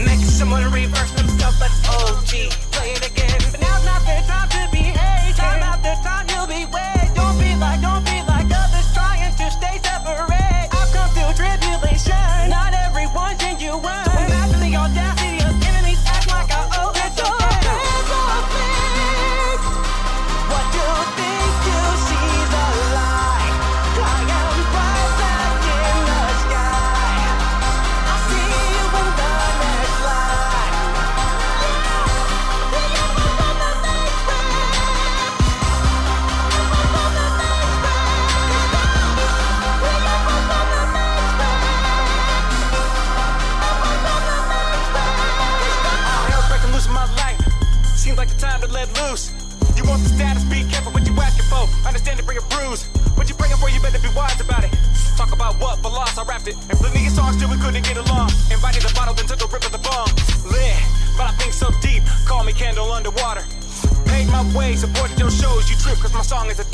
Make someone reverse themselves, but OG, play it again. But now's not the time to be hating. Time after time you'll be waiting. Don't be like others trying to stay separate. I've come through tribulation. Not everyone's genuine. So imagine the audacity of enemies act like I owe it to them. What you think you see's a lie. I am right back in the sky. I'll see you in the next life. Seems like the time to let loose. You want the status, be careful what you asking for. Understand to bring a bruise. What you bringing for, you better be wise about it. Talk about what, but lost, I rapped it. And plenty of songs till we couldn't get along. Invited the bottle, then took a rip of the bomb. Lit, but I think so deep. Call me candle underwater. Paid my way, supported your shows. You trip cause my song is $1.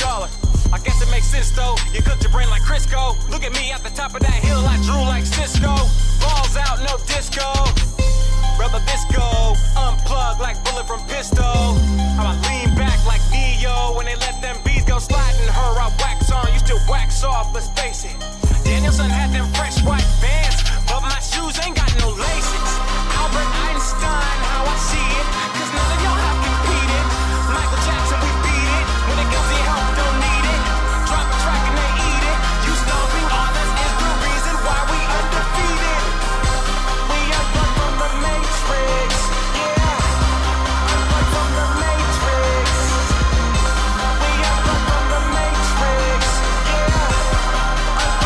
I guess it makes sense though. You cooked your brain like Crisco. Look at me at the top of that hill, I drew like Cisco. Balls out, no disco. Rubber Visco, unplug like bullet from pistol. How I lean back like Neo when they let them bees go sliding. Her I wax on, you still wax off. Let's face it, Danielson had them fresh white bands, but my shoes ain't got no laces. Albert Einstein, how I see it, cause none of y'all have competed. Michael Jackson, we beat it. When it comes to help, don't need it. Drop a track and they eat it. You stomping on us is the reason why we undefeated. We are blood from the Matrix, yeah. Blood from the Matrix. We are blood from the Matrix, yeah.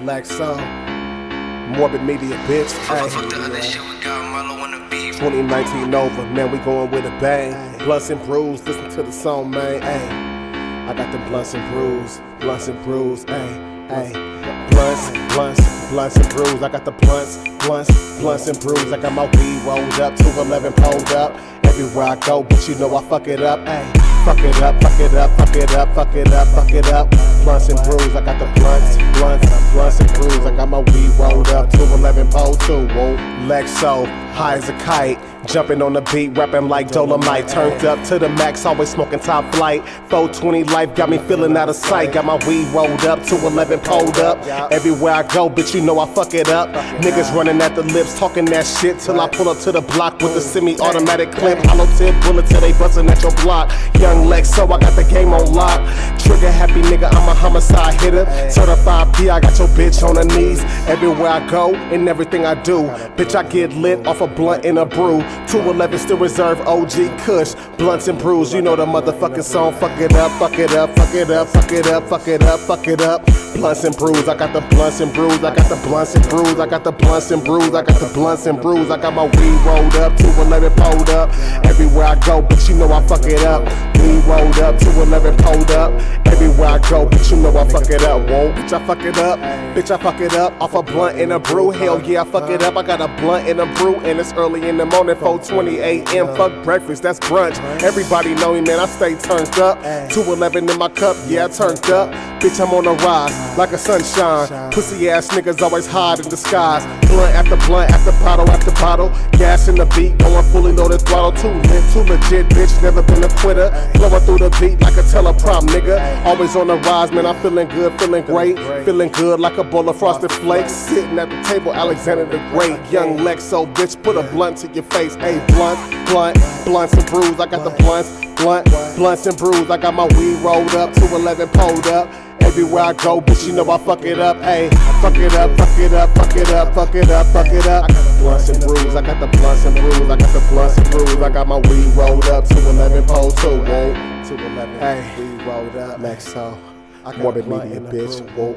Lexo, Morbid Media, bitch. Hey. 2019 over, man, we going with a bang. Blunts and brews, listen to the song, man. Hey, I got them blunts and brews, hey, hey. Blunts and brews. I got the blunts and brews. I got my weed rolled up, 211 pulled up. Everywhere I go, but you know I fuck it up, ayy. Fuck it up. Blunts and brews. I got the blunts and brews. I got my weed rolled up, 211 pulled too. Whoa, Lexo, high as a kite. Jumping on the beat, rapping like Dolomite. Turned up to the max, always smoking top flight. 420 life got me feeling out of sight. Got my weed rolled up, 211 pulled up. Everywhere I go, bitch, you know I fuck it up. Niggas running at the lips, talking that shit till I pull up to the block with a semi-automatic clip. Hollow tip bullet till they bustin' at your block. Young Lexo, I got the game on lock. Trigger happy nigga, I'm a homicide hitter. Certified P, I got your bitch on her knees. Everywhere I go, and everything I do, bitch, I get lit off a blunt and a brew. 211 still reserve OG Kush. Blunts and brews, you know the motherfucking song. Fuck it up. Blunts and brews, I got the blunts and brews. I got the blunts and brews. I got the blunts and brews. I got the blunts and brews. I got my weed rolled up, 211 pulled up. Everywhere I go, but you know I fuck it up. Weed rolled up, 211 pulled up. Everywhere I go, but you know I fuck it up. Whoa, bitch, I fuck it up. Bitch, I fuck it up. Off a blunt and a brew. Hell yeah, I fuck it up. I got a blunt and a brew, and it's early in the morning, 4:20 a.m. Fuck breakfast, that's brunch. Everybody know me, man, I stay turned up. 211 in my cup, yeah, I turned up. Bitch, I'm on the rise, like a sunshine. Pussy ass niggas always hide in disguise. Blunt after bottle after bottle. Gas in the beat, going fully loaded throttle. Too lit, too legit, bitch, never been a quitter. Blowing through the beat like a teleprompt, nigga. Always on the rise, man, I'm feeling good, feeling great. Feeling good like a bowl of Frosted Flakes. Sitting at the table, Alexander the Great. Young Lexo, bitch, put a blunt to your face. Hey, blunts and brews. I got the blunts and brews. I got my weed rolled up, 211 pulled up. Everywhere I go, bitch, you know I fuck it up, ayy. Fuck it up. I got the blunts and brews. I got the blunts and brews. I got the blunts and brews. I got my weed rolled up, 211 pulled too, whoa. 211, hey, weed rolled up. Lexo, Morbid Media, bitch, whoa.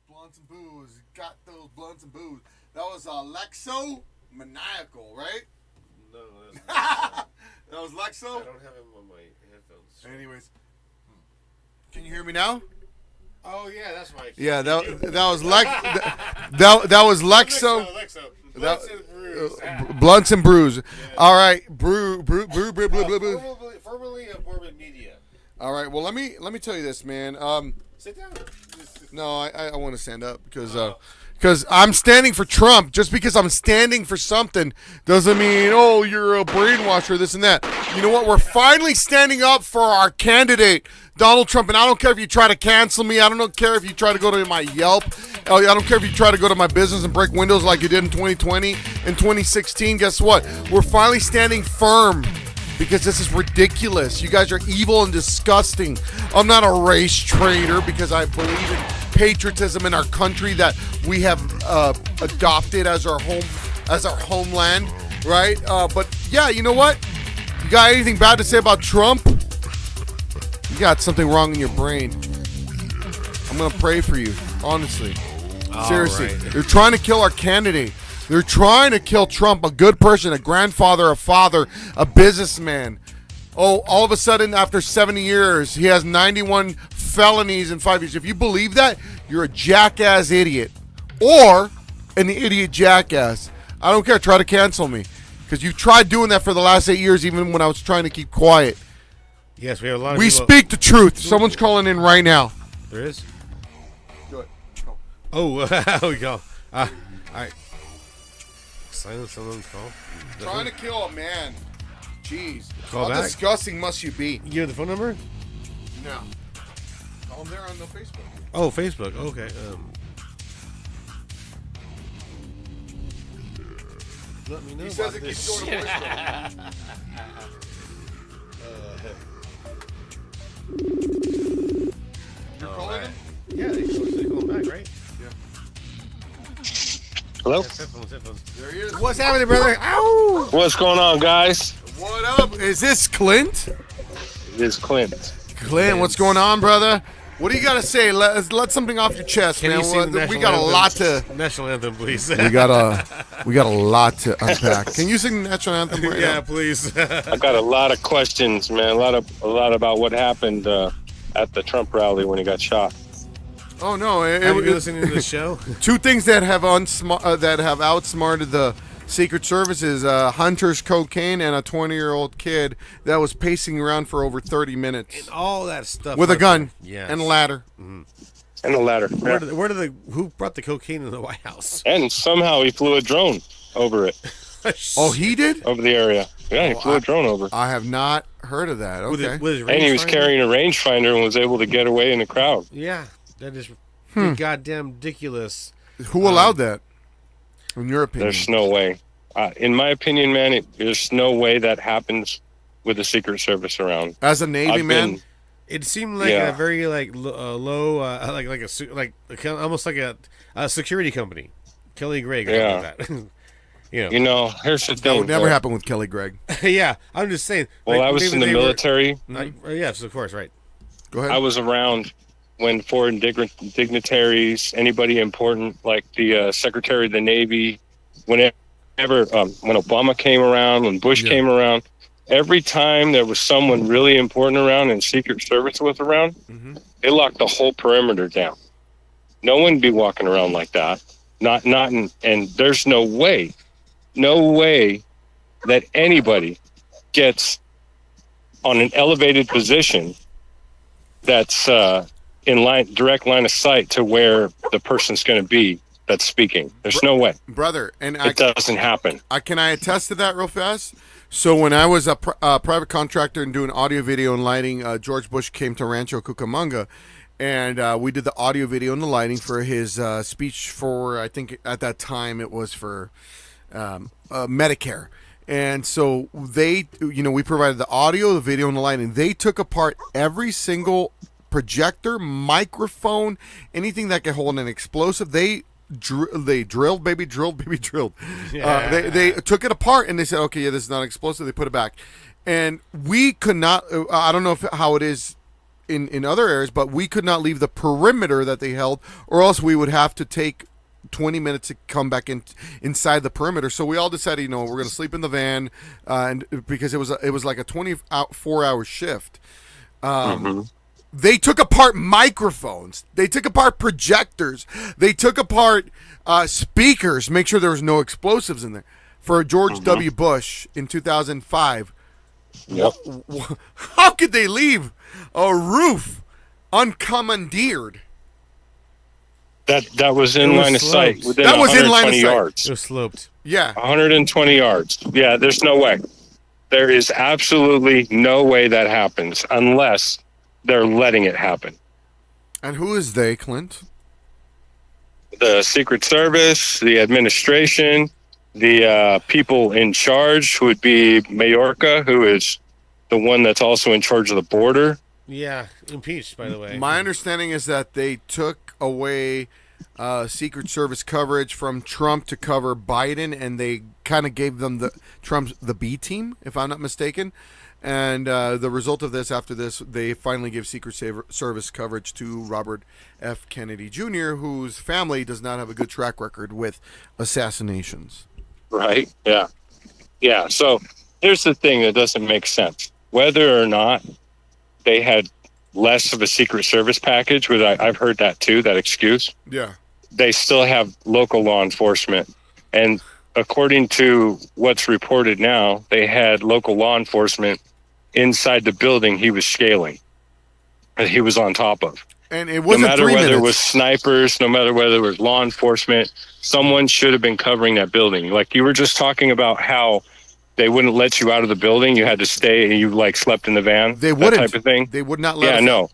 Blunts and booze. Got those blunts and booze. That was Lexo Maniacal, right? No, that was Lexo? I don't have him on my headphones. Anyways. Can you hear me now? Oh yeah, that's my. Yeah, that was that was Lexo. Blunts and brews. All right, brew. Formerly of Morbid Media. All right. Well, let me tell you this, man. Sit down. No, I want to stand up because I'm standing for Trump. Just because I'm standing for something doesn't mean, oh, you're a brainwasher, this and that. You know what? We're finally standing up for our candidate, Donald Trump. And I don't care if you try to cancel me. I don't care if you try to go to my Yelp. I don't care if you try to go to my business and break windows like you did in 2020 and 2016. Guess what? We're finally standing firm. Because this is ridiculous. You guys are evil and disgusting. I'm not a race traitor because I believe in patriotism in our country that we have adopted as our homeland, right? But yeah, you know what? You got anything bad to say about Trump? You got something wrong in your brain. I'm gonna pray for you, honestly. Seriously, right. They're trying to kill our candidate. They're trying to kill Trump, a good person, a grandfather, a father, a businessman. Oh, all of a sudden, after 70 years, he has 91 felonies in 5 years. If you believe that, you're a jackass idiot. Or an idiot jackass. I don't care. Try to cancel me. Because you've tried doing that for the last 8 years, even when I was trying to keep quiet. Yes, we have a lot of We people. speak the truth. Someone's calling in right now. There is? Do it. Oh, there we go. All right. Silence someone's call. Trying to kill a man. Jeez. Call How back? disgusting must you be? You have the phone number? No. Call them there on the Facebook. Oh, Facebook. Okay. Let me know. He says about it this keeps going to shit. voicemail. You're calling him? Yeah, they call him back, right? Hello? Headphones. There he is. What's happening, brother? Ow! What's going on, guys? What up? Is this Clint? It is Clint. Clint, what's going on, brother? What do you got to say? Let something off your chest, Can man. you sing the We national got a anthem? lot to. National anthem, please. We got a lot to unpack. Can you sing the national anthem right Yeah, now? please. I got a lot of questions, man. A lot about what happened at the Trump rally when he got shot. Oh no! Have you been listening to the show? Two things that have outsmarted the Secret Service is Hunter's cocaine and a 20-year-old kid that was pacing around for over 30 minutes And all that stuff. with a gun Yes. and a ladder. And a ladder. Where Yeah. did who brought the cocaine in the White House? And somehow he flew a drone over it, Oh, he did? over the area. Yeah, he Oh, flew a drone over. I have not heard of that. With Okay. his And he was rangefinder? carrying a rangefinder and was able to get away in the crowd. Yeah, that is goddamn ridiculous. Who allowed that? In your opinion? There's no way. In my opinion, man, there's no way that happens with the Secret Service around. As a Navy I've man, been- It seemed like Yeah. a very low, almost like a security company. Kelly Gregg. Or Yeah. Like that. you know. You know, here's the that thing. would never happen with Kelly Gregg. Yeah, I'm just saying. Well, like, I was maybe in the they were- military. Yes, of course, right. Go ahead. I was around when foreign dignitaries, anybody important, like the Secretary of the Navy, when Obama came around, when Bush came around, every time there was someone really important around and Secret Service was around, they locked the whole perimeter down. No one be walking around like that. And there's no way that anybody gets on an elevated position that's direct line of sight to where the person's going to be that's speaking. There's no way, brother, and it doesn't happen. Can I attest to that real fast? So when I was a private contractor and doing audio, video, and lighting, George Bush came to Rancho Cucamonga, and we did the audio, video, and the lighting for his speech for, I think at that time it was for Medicare. And so they, we provided the audio, the video, and the lighting. They took apart every single projector, microphone, anything that could hold an explosive. They drilled, baby, drilled. Yeah. They took it apart and they said, okay, yeah, this is not explosive. They put it back. And we could not, I don't know how it is in other areas, but we could not leave the perimeter that they held, or else we would have to take 20 minutes to come back inside the perimeter. So we all decided, we're going to sleep in the van, and because it was like a 24-hour shift. They took apart microphones. They took apart projectors. They took apart speakers. Make sure there was no explosives in there. For George W. Bush in 2005. Yep. How could they leave a roof uncommandeered? That was in line of sight within That was in line of 120 sight. yards. It was sloped. Yeah. 120 yards. Yeah, there's no way. There is absolutely no way that happens unless they're letting it happen. And who is they, Clint? The Secret Service, the administration, the people in charge, who would be Mayorkas, who is the one that's also in charge of the border. Yeah, impeached, by the way. My understanding is that they took away Secret Service coverage from Trump to cover Biden, and they kind of gave them the B team, if I'm not mistaken. And the result of this, after this, they finally give Secret Service coverage to Robert F. Kennedy Jr., whose family does not have a good track record with assassinations. Right? Yeah. Yeah. So here's the thing that doesn't make sense. Whether or not they had less of a Secret Service package, which I've heard that too, that excuse. Yeah. They still have local law enforcement. And according to what's reported now, they had local law enforcement inside the building he was scaling, that he was on top of. And it wasn't no matter 3 whether minutes. it was snipers, no matter whether it was law enforcement, someone should have been covering that building. Like you were just talking about how they wouldn't let you out of the building. You had to stay, and you like slept in the van. They wouldn't. That type of thing. They would not let Yeah, us no.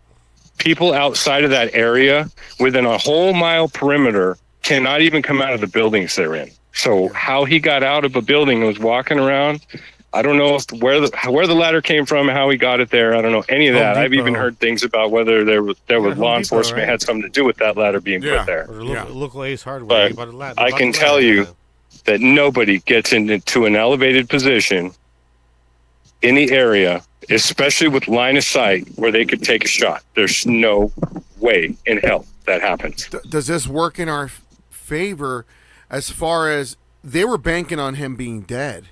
People outside of that area, within a whole mile perimeter, cannot even come out of the buildings they're in. So how he got out of a building and was walking around, I don't know where the ladder came from, how he got it there. I don't know any of that. I've even heard things about whether there was law enforcement had something to do with that ladder being put there. Or local Ace Hardware. But I can tell you that nobody gets into an elevated position in the area, especially with line of sight, where they could take a shot. There's no way in hell that happens. Does this work in our favor as far as they were banking on him being dead?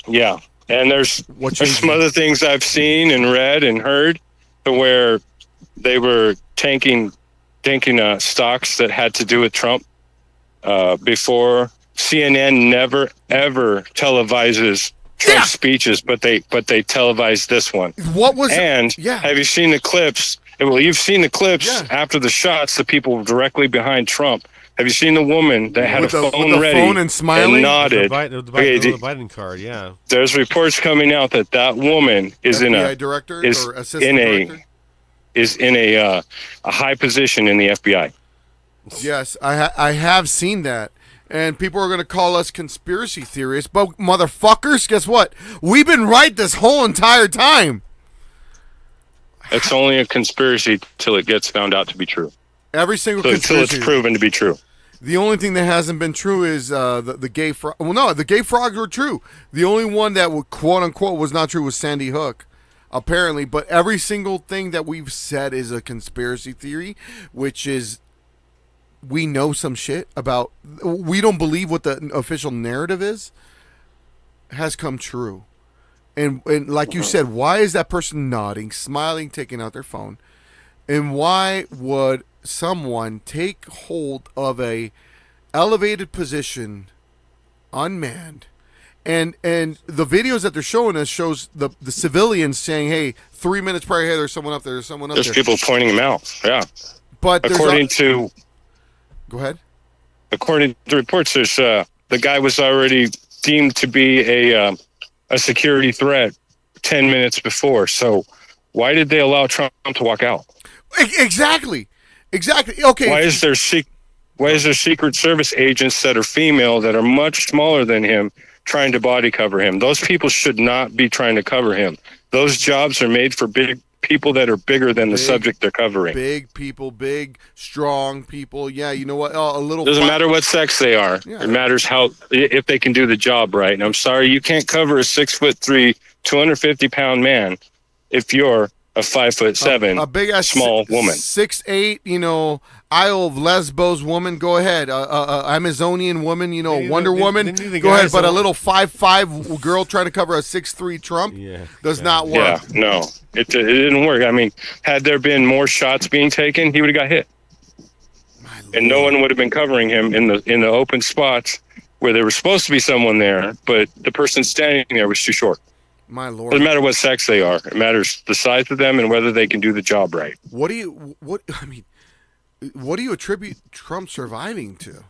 Yeah, and there's some other things I've seen and read and heard to where they were tanking stocks that had to do with Trump before. CNN never ever televises Trump's speeches, but they televised this one. What was have you seen the clips? Well, you've seen the clips after the shots. The people directly behind Trump. Have you seen the woman that had a phone ready and smiling, and nodded? The Biden card, yeah. There's reports coming out that woman is FBI director or assistant director? is in a high position in the FBI. Yes, I have seen that. And people are going to call us conspiracy theorists. But motherfuckers, guess what? We've been right this whole entire time. It's only a conspiracy till it gets found out to be true. Every single conspiracy. Till it's proven to be true. The only thing that hasn't been true is the gay frog. Well, no, the gay frogs were true. The only one that would, quote unquote was not true was Sandy Hook, apparently. But every single thing that we've said is a conspiracy theory, which is we know some shit about. We don't believe what the official narrative is. Has come true, and like you said, why is that person nodding, smiling, taking out their phone, and why would someone take hold of a elevated position unmanned, and the videos that they're showing us shows the civilians saying, hey, 3 minutes prior, hey, there's someone up there, There's people pointing them out, yeah. But go ahead. According to reports, there's the guy was already deemed to be a security threat 10 minutes before. So why did they allow Trump to walk out? Exactly. Okay. Why is there Secret Service agents that are female that are much smaller than him trying to body cover him? Those people should not be trying to cover him. Those jobs are made for big people that are bigger than the subject they're covering. Big people, big, strong people. Yeah, you know what? A little. Doesn't matter what sex they are. Yeah. It matters if they can do the job right. And I'm sorry, you can't cover a 6'3", 250-pound man if you're a 5'7", a big ass small woman, 6'8", Isle of Lesbos woman. Go ahead, Amazonian woman, Wonder Woman. Go ahead, but a little 5'5" girl trying to cover a 6'3" Trump does not work. Yeah, no, it didn't work. I mean, had there been more shots being taken, he would have got hit, and no one would have been covering him in the open spots where there was supposed to be someone there, but the person standing there was too short. My Lord. Doesn't matter what sex they are. It matters the size of them and whether they can do the job right. What do you attribute Trump surviving to?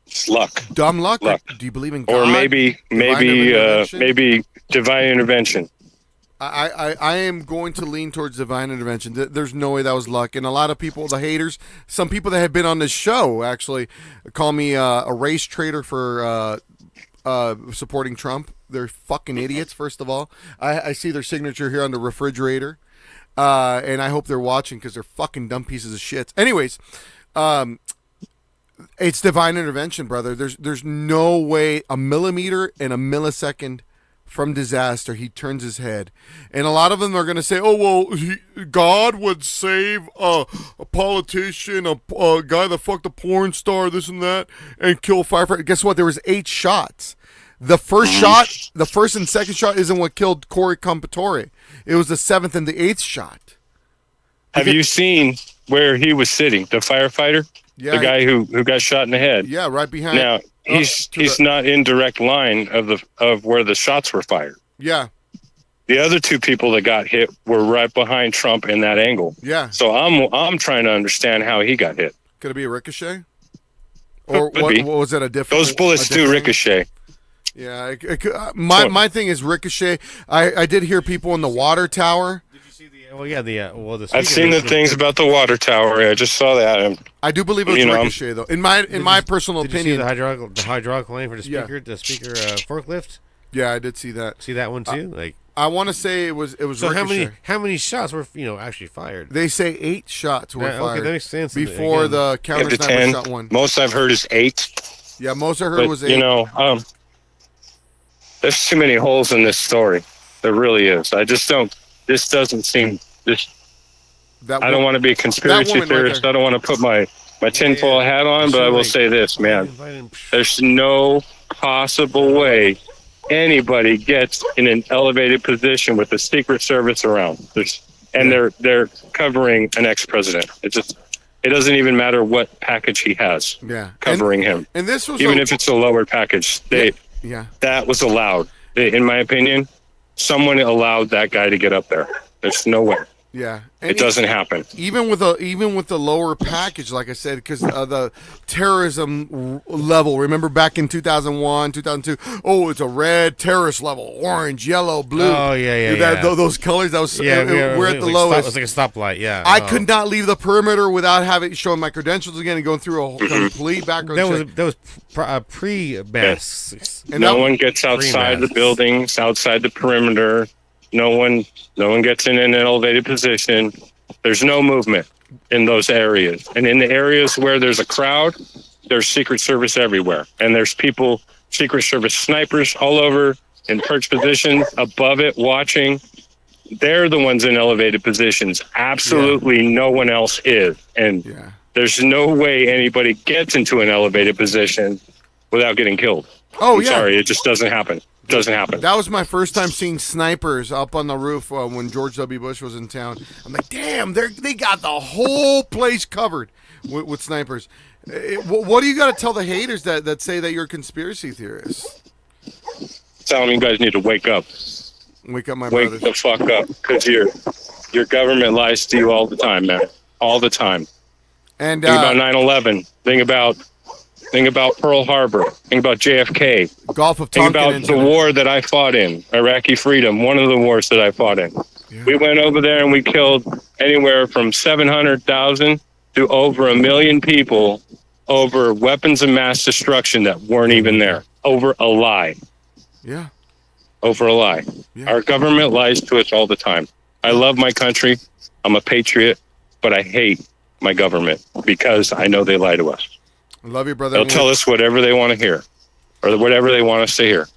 It's luck. Dumb luck? Do you believe in God? Or maybe divine intervention. I am going to lean towards divine intervention. There's no way that was luck. And a lot of people, the haters, some people that have been on this show actually call me a race traitor for supporting Trump. They're fucking idiots, first of all. I see their signature here on the refrigerator. And I hope they're watching because they're fucking dumb pieces of shit. Anyways, it's divine intervention, brother. There's no way a millimeter and a millisecond from disaster he turns his head. And a lot of them are going to say, oh, well, God would save a politician, a guy that fucked a porn star, this and that, and kill a firefighter. Guess what? There was 8 shots. The first and second shot isn't what killed Corey Compatore. It was the 7th and the 8th shot. Have you seen where he was sitting? The firefighter? Yeah. The guy who got shot in the head? Yeah, right behind. Now, he's not in direct line of where the shots were fired. Yeah. The other 2 people that got hit were right behind Trump in that angle. Yeah. So I'm trying to understand how he got hit. Could it be a ricochet? Or what was it, a different... Those bullets do ricochet. Yeah, my thing is Ricochet. I did hear people in the water tower. Did you see the? Well, yeah, the. I've seen the things about the water tower. I just saw that. I do believe it was Ricochet, though. In my personal opinion, did you see the hydraulic line for the speaker? The speaker forklift. Yeah, I did see that. See that one too? I want to say it was So Ricochet. how many shots were actually fired? They say 8 shots were fired. Okay, that makes sense. Before the counter sniper shot one. Most I've heard is 8. Yeah, most I heard was 8. There's too many holes in this story. There really is. I just don't. This doesn't seem. I don't want to be a conspiracy theorist. I don't want to put my tinfoil hat on, but I will say this, man. There's no possible way anybody gets in an elevated position with the Secret Service around. They're covering an ex-president. It doesn't even matter what package he has. Yeah, covering him. And this was even if it's a lower package. That was allowed. In my opinion, someone allowed that guy to get up there. There's no way. Yeah, it doesn't happen. Even with the lower package, like I said, because the terrorism level. Remember back in 2001, 2002? Oh, it's a red terrorist level, orange, yellow, blue. Oh yeah. Those colors. That was we're at the like lowest. It was like a stoplight. Yeah, I could not leave the perimeter without showing my credentials again and going through a whole complete background check. That was pre-masks. Yes. And no one gets outside the buildings, outside the perimeter. No one gets in an elevated position. There's no movement in those areas. And in the areas where there's a crowd, there's Secret Service everywhere. And there's people, Secret Service snipers all over in perch positions above it watching. They're the ones in elevated positions. Absolutely no one else is. And there's no way anybody gets into an elevated position without getting killed. I'm sorry, it just doesn't happen. Doesn't happen. That was my first time seeing snipers up on the roof when George W. Bush was in town. I'm like, damn, they got the whole place covered with snipers. What do you got to tell the haters that say that you're conspiracy theorists? Tell them you guys need to wake up. Wake up, my brothers. Wake the fuck up, because your government lies to you all the time, man. All the time. And think about 9/11. Think about Pearl Harbor. Think about JFK. Gulf of Think Tonkin about the war that I fought in, Iraqi freedom, one of the wars that I fought in. Yeah. We went over there and we killed anywhere from 700,000 to over 1 million people over weapons of mass destruction that weren't even there. Over a lie. Yeah. Over a lie. Yeah. Our government lies to us all the time. I love my country. I'm a patriot, but I hate my government because I know they lie to us. I love you, brother. They'll tell us whatever they want to hear, or whatever they want us to hear.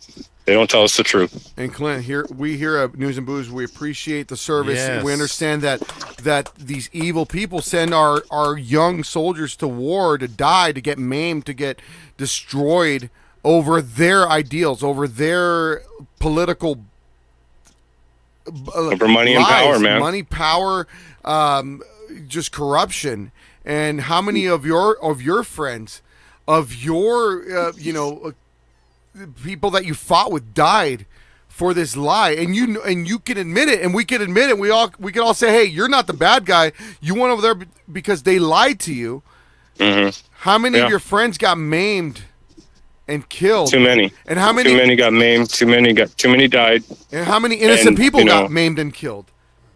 They don't tell us the truth. And Clint, we here at News and Booze, we appreciate the service. Yes. We understand that these evil people send our young soldiers to war, to die, to get maimed, to get destroyed over their ideals, over their political over money and power, man. Money, power, just corruption. And how many of your friends, of your people that you fought with died for this lie? And you can admit it, and we can admit it. We can all say, hey, you're not the bad guy. You went over there because they lied to you. Mm-hmm. How many of your friends got maimed and killed? Too many. And how many? Too many got maimed. Too many died. And how many innocent people got maimed and killed?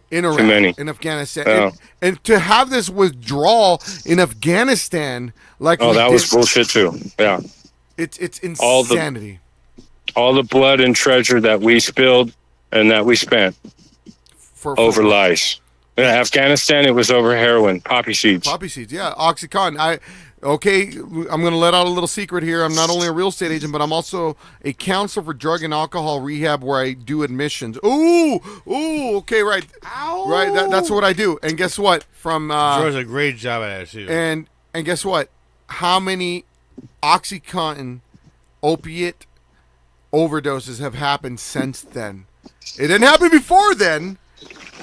In Iraq, in Afghanistan, and to have this withdrawal in Afghanistan, like that was bullshit too. Yeah, it's insanity. All the blood and treasure that we spilled and that we spent over lies. In Afghanistan, it was over heroin, poppy seeds. Poppy seeds, yeah, OxyContin. I'm going to let out a little secret here. I'm not only a real estate agent, but I'm also a counselor for drug and alcohol rehab where I do admissions. Ooh, okay, right. Ow. Right, that's what I do. And guess what? George does a great job at it, too. And guess what? How many OxyContin opiate overdoses have happened since then? It didn't happen before then.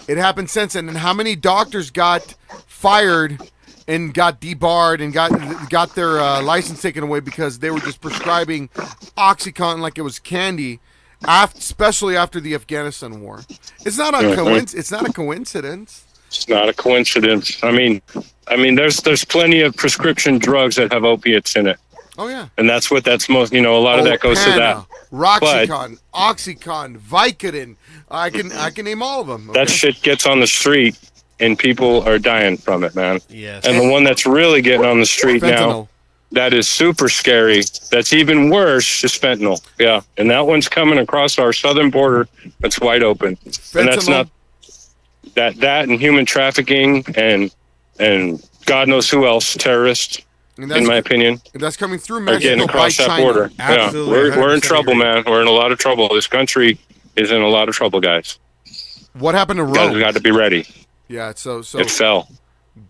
It happened since then. And how many doctors got fired and got debarred and got their license taken away because they were just prescribing OxyContin like it was candy, especially after the Afghanistan war. It's not a coincidence. It's not a coincidence. It's not a coincidence. I mean, there's plenty of prescription drugs that have opiates in it. Oh yeah. And that's most. A lot of that goes to that. Roxycontin, Oxycontin, Vicodin. I can name all of them. Okay? That shit gets on the street, and people are dying from it, man. Yes. And the one that's really getting on the street now, that is super scary. That's even worse is fentanyl. Yeah, and that one's coming across our southern border. That's wide open. Fentanyl? And that's not that and human trafficking and God knows who else, terrorists. In my opinion, that's coming through are Mexico getting across by that China. border. Absolutely, Yeah, we're in 100% trouble, agree. man. We're in a lot of trouble. This country is in a lot of trouble, guys. What happened to You guys Rome? got to be ready. Yeah, so It fell.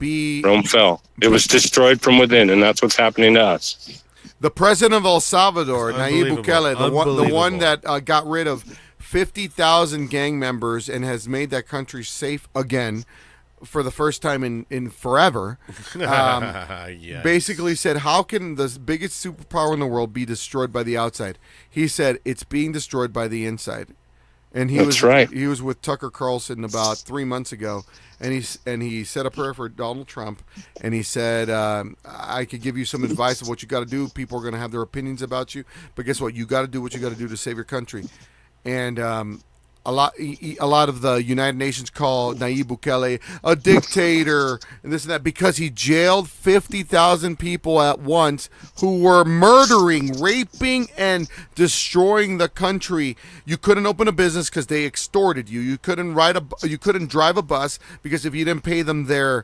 Rome fell. It was destroyed from within, and that's what's happening to us. The president of El Salvador, Nayib Unbelievable. Bukele, the one Unbelievable. that got rid of 50,000 gang members and has made that country safe again for the first time in forever, Yes. basically said, how can the biggest superpower in the world be destroyed by the outside? He said, it's being destroyed by the inside. And That's right. He was with Tucker Carlson about 3 months ago, and he said a prayer for Donald Trump, and he said, I could give you some advice of what you got to do. People are going to have their opinions about you, but guess what? You got to do what you got to do to save your country. And a lot of the United Nations call Nayib Bukele a dictator and this and that because he jailed 50,000 people at once who were murdering, raping, and destroying the country. You couldn't open a business because they extorted you. You couldn't drive a bus because if you didn't pay them their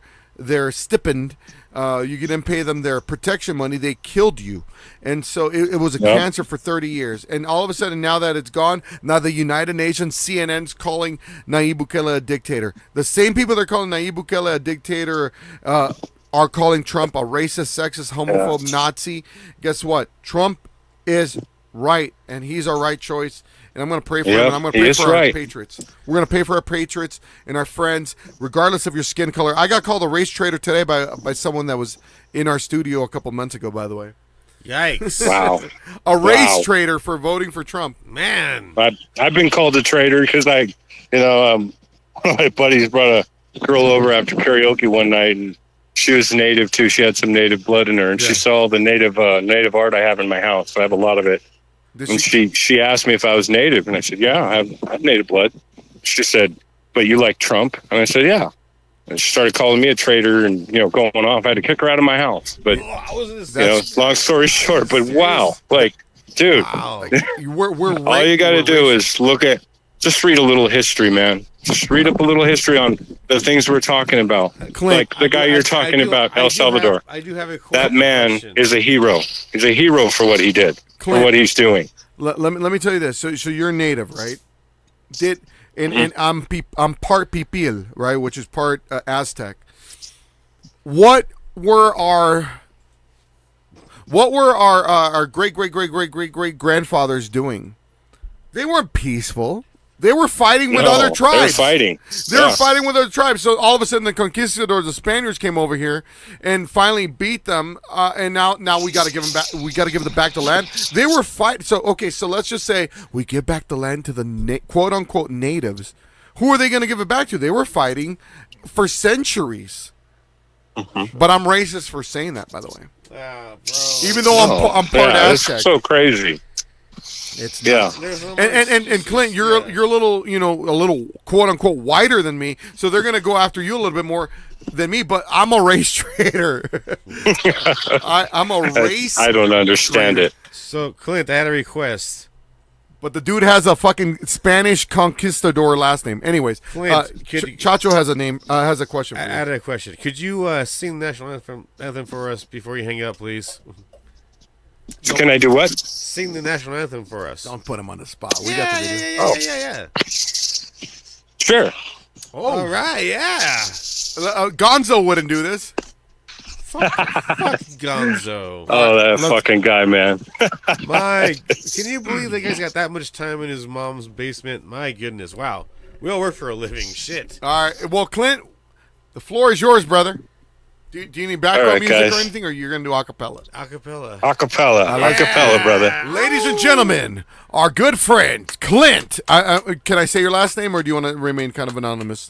stipend, you didn't pay them their protection money, they killed you. And so it was a cancer for 30 years. And all of a sudden, now that it's gone, now the United Nations, CNN's calling Nayib Bukele a dictator. The same people that are calling Nayib Bukele a dictator are calling Trump a racist, sexist, homophobe, Nazi. Guess what? Trump is right, and he's our right choice. And I'm going to pray for him, and I'm going to pray for our patriots. We're going to pay for our patriots and our friends, regardless of your skin color. I got called a race traitor today by someone that was in our studio a couple months ago, by the way. Yikes. Wow. A race traitor for voting for Trump. Man. I've been called a traitor because one of my buddies brought a girl over after karaoke one night, and she was native too. She had some native blood in her, and she saw the native art I have in my house. I have a lot of it. And she asked me if I was native, and I said, yeah, I have native blood. She said, but you like Trump? And I said, yeah. And she started calling me a traitor and, going off. I had to kick her out of my house. But, long story short, but wow. Like, dude, all you got to do is just read a little history, man. Just read up a little history on the things we're talking about. Clint, like the guy you're talking about, El Salvador. I do have a that man is a hero. He's a hero for what he did, Clint, for what he's doing. Let me tell you this. So you're native, right? And I'm part Pipil, right, which is part Aztec. What were our great grandfathers doing? They weren't peaceful. They were fighting with other tribes. They were fighting. They were fighting with other tribes. So all of a sudden, the conquistadors, the Spaniards, came over here and finally beat them. And now we got to give them back. We got to give them back the land. They were fighting. So let's just say we give back the land to the quote unquote natives. Who are they going to give it back to? They were fighting for centuries. But I'm racist for saying that, by the way. Bro. Even though I'm part Aztec. It's so crazy. It's and Clint, you're a little a little quote unquote whiter than me, so they're gonna go after you a little bit more than me. But I'm a race traitor. I'm a race. I don't understand it. So Clint, I had a request. But the dude has a fucking Spanish conquistador last name. Anyways, Clint, Chacho has a question for you. I had a question. Could you sing the national anthem for us before you hang up, please? Can I do what? Sing the national anthem for us. Don't put him on the spot. We got the video. Yeah. Sure. Oh. All right, yeah. Gonzo wouldn't do this. Fuck Gonzo. Oh, that fucking guy, man. Can you believe that guy's got that much time in his mom's basement? My goodness, wow. We all work for a living. Shit. All right. Well, Clint, the floor is yours, brother. Do you need background music or anything, or you're going to do acapella? Acapella. Acapella, brother. Ladies and gentlemen, our good friend, Clint. Can I say your last name, or do you want to remain kind of anonymous?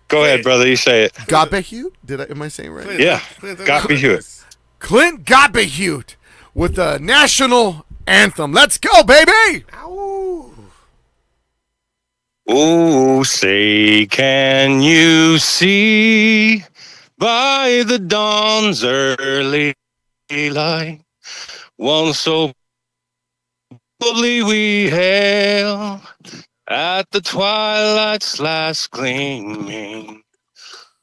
Go ahead, brother. You say it. Gotbehute? Am I saying right? Yeah. Gotbehute. Clint Gotbehute with the national anthem. Let's go, baby! Oh, say, can you see by the dawn's early light one so boldly we hail at the twilight's last gleaming,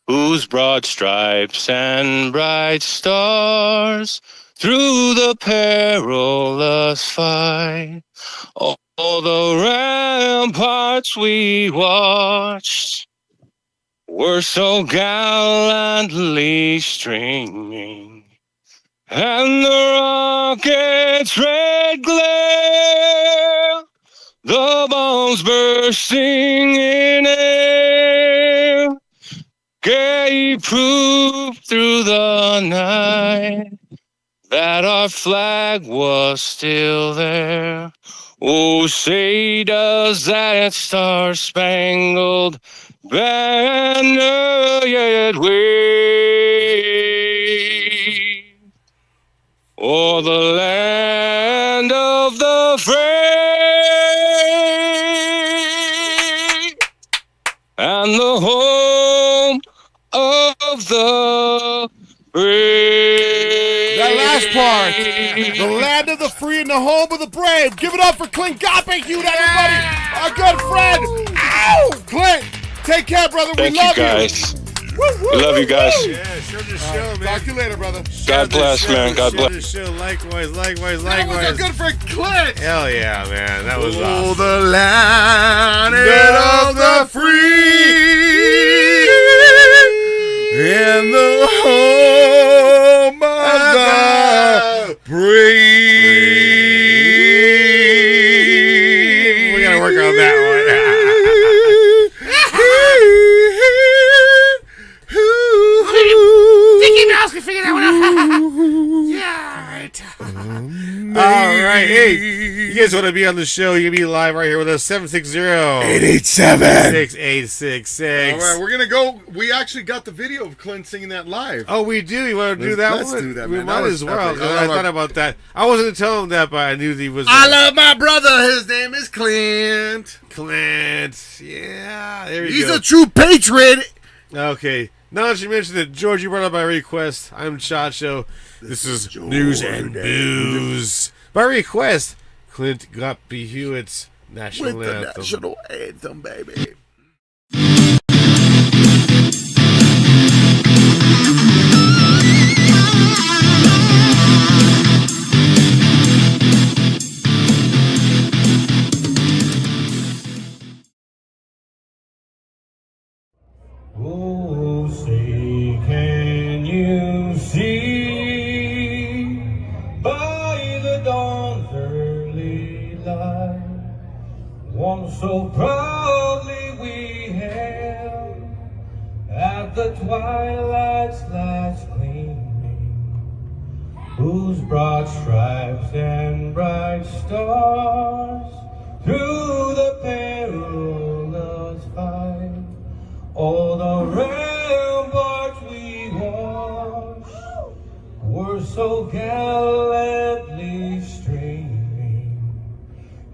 whose broad stripes and bright stars through the perilous fight all the ramparts we watched were so gallantly streaming, and the rocket's red glare, the bombs bursting in air, gave proof through the night that our flag was still there. Oh, say does that star-spangled banner yet wave o'er the land of the free and the home of the brave? That last part, the land of the free and the home of the brave. Give it up for Clint Gopinghute, everybody. Our good friend. Ow! Clint, take care, brother. Thank we love you guys. Woo, woo, We love you guys. Yeah, share the show, man. Talk to you later, brother. God bless, man. God Share bless. the show. Likewise. That was our good friend Clint. Hell yeah, man. That was Oh, awesome. the land of the free and the home of the brave. We gotta work on that one. Mickey Mouse can figure that one out. Yeah, right. All right. Hey, you guys want to be on the show? You can be live right here with us. 760-887-6866. All right, we're gonna go. We actually got the video of Clint singing that live. Oh, we do. You want to do that Let's one? do that, We man. might That was as well. epic. I thought about that. I wasn't gonna tell him that, but I knew he was. I love my brother. His name is Clint. Clint. Yeah, there you He's go. a true patriot. Okay. Now that you mentioned it, George, you brought up my request. I'm Chacho. This is News and Booze. By request, Clint Gopinhute's national With the anthem. national anthem, baby. Oh, say, can you see by the dawn's early light one so proudly we hailed at the twilight's last gleaming, whose broad stripes and bright stars through the perilous fight all the ramparts we watched were so gallantly streaming,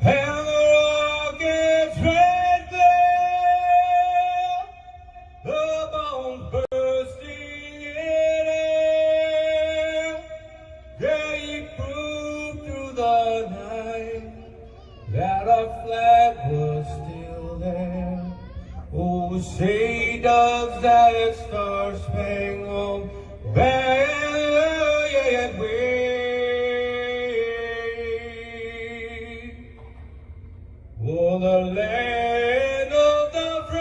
and the rocket's red glare, the bombs bursting in air, gave proof through the night that our flag was still there. Oh, say does that star-spangled banner yet wave o'er the land of the free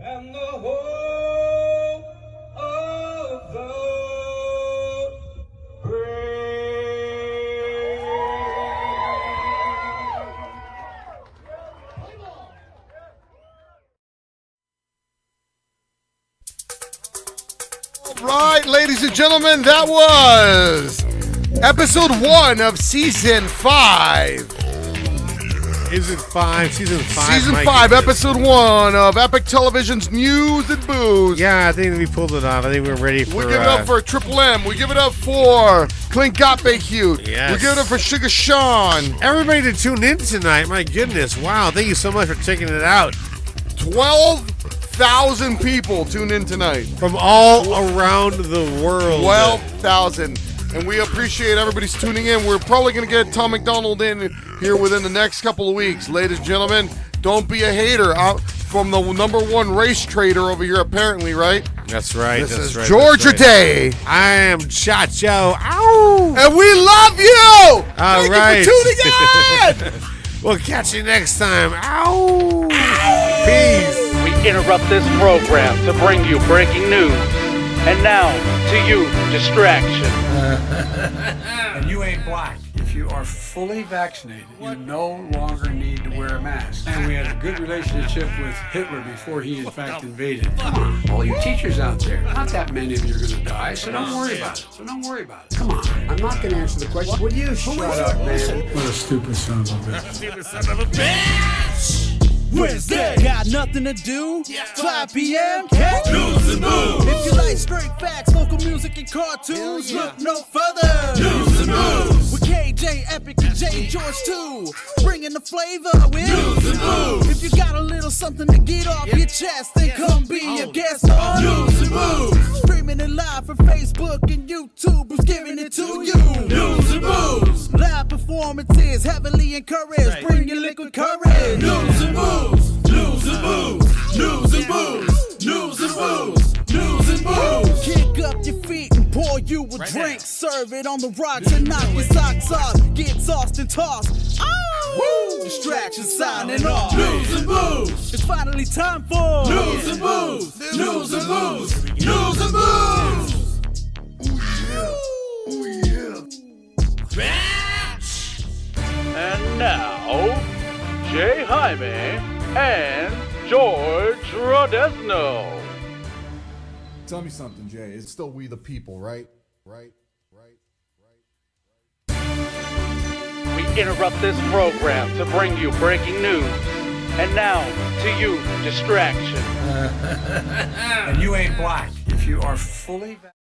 and the home of the Right, ladies and gentlemen, that was episode 1 of season 5 Season 5. Season 5, episode 1 of Epic Television's News and Booze. Yeah, I think we pulled it off. I think we're ready for... We give it up for Triple M. We give it up for Clint Gotbay-Hute. Yes. We give it up for Sugar Sean. Everybody to tune in tonight. My goodness. Wow. Thank you so much for checking it out. 12,000 people tuned in tonight. From all around the world. 12,000. And we appreciate everybody's tuning in. We're probably going to get Tom McDonald in here within the next couple of weeks. Ladies and gentlemen, don't be a hater. Out from the #1 race trader over here, apparently, right? That's right. This that's is right, Georgia that's right. Day. I am Chacho. Ow! And we love you! All Thank right. you for tuning in! We'll catch you next time. Ow! Peace. We interrupt this program to bring you breaking news. And now, to you, distraction. And you ain't black. If you are fully vaccinated, you no longer need to wear a mask. And we had a good relationship with Hitler before he, in fact, invaded. Come on, all you teachers out there, not that many of you are going to die, so don't worry about it. Come on. I'm not going to answer the question. Would you shut up, man? What a stupid son of a bitch. Wednesday, got nothing to do. 5 p.m. Catch News and Booze. If you like straight facts, local music, and cartoons, look no further. News and Booze. With KJ, Epic, and J. George too, bringing the flavor with News and Booze. If you got a little something to get off your chest, then come be a guest on News and Booze. Streaming it live from Facebook and YouTube, who's giving it to you. News and Booze. Live performances heavily encouraged. Bring your liquid courage. News and Booze. News and Booze. News and Booze. News and Booze. News and Booze. Kick up your feet and pour you a drink. Serve it on the rocks and knock your socks off. Get tossed and tossed. Oh! Distraction signing off. News and Booze. It's finally time for News and Booze. News and Booze. News and Booze. And now, Jay Jaime and George Rodez. Tell me something, Jay. It's still we the people, right? Right. We interrupt this program to bring you breaking news. And now, to you, distraction. And you ain't black. If you are fully vaccinated.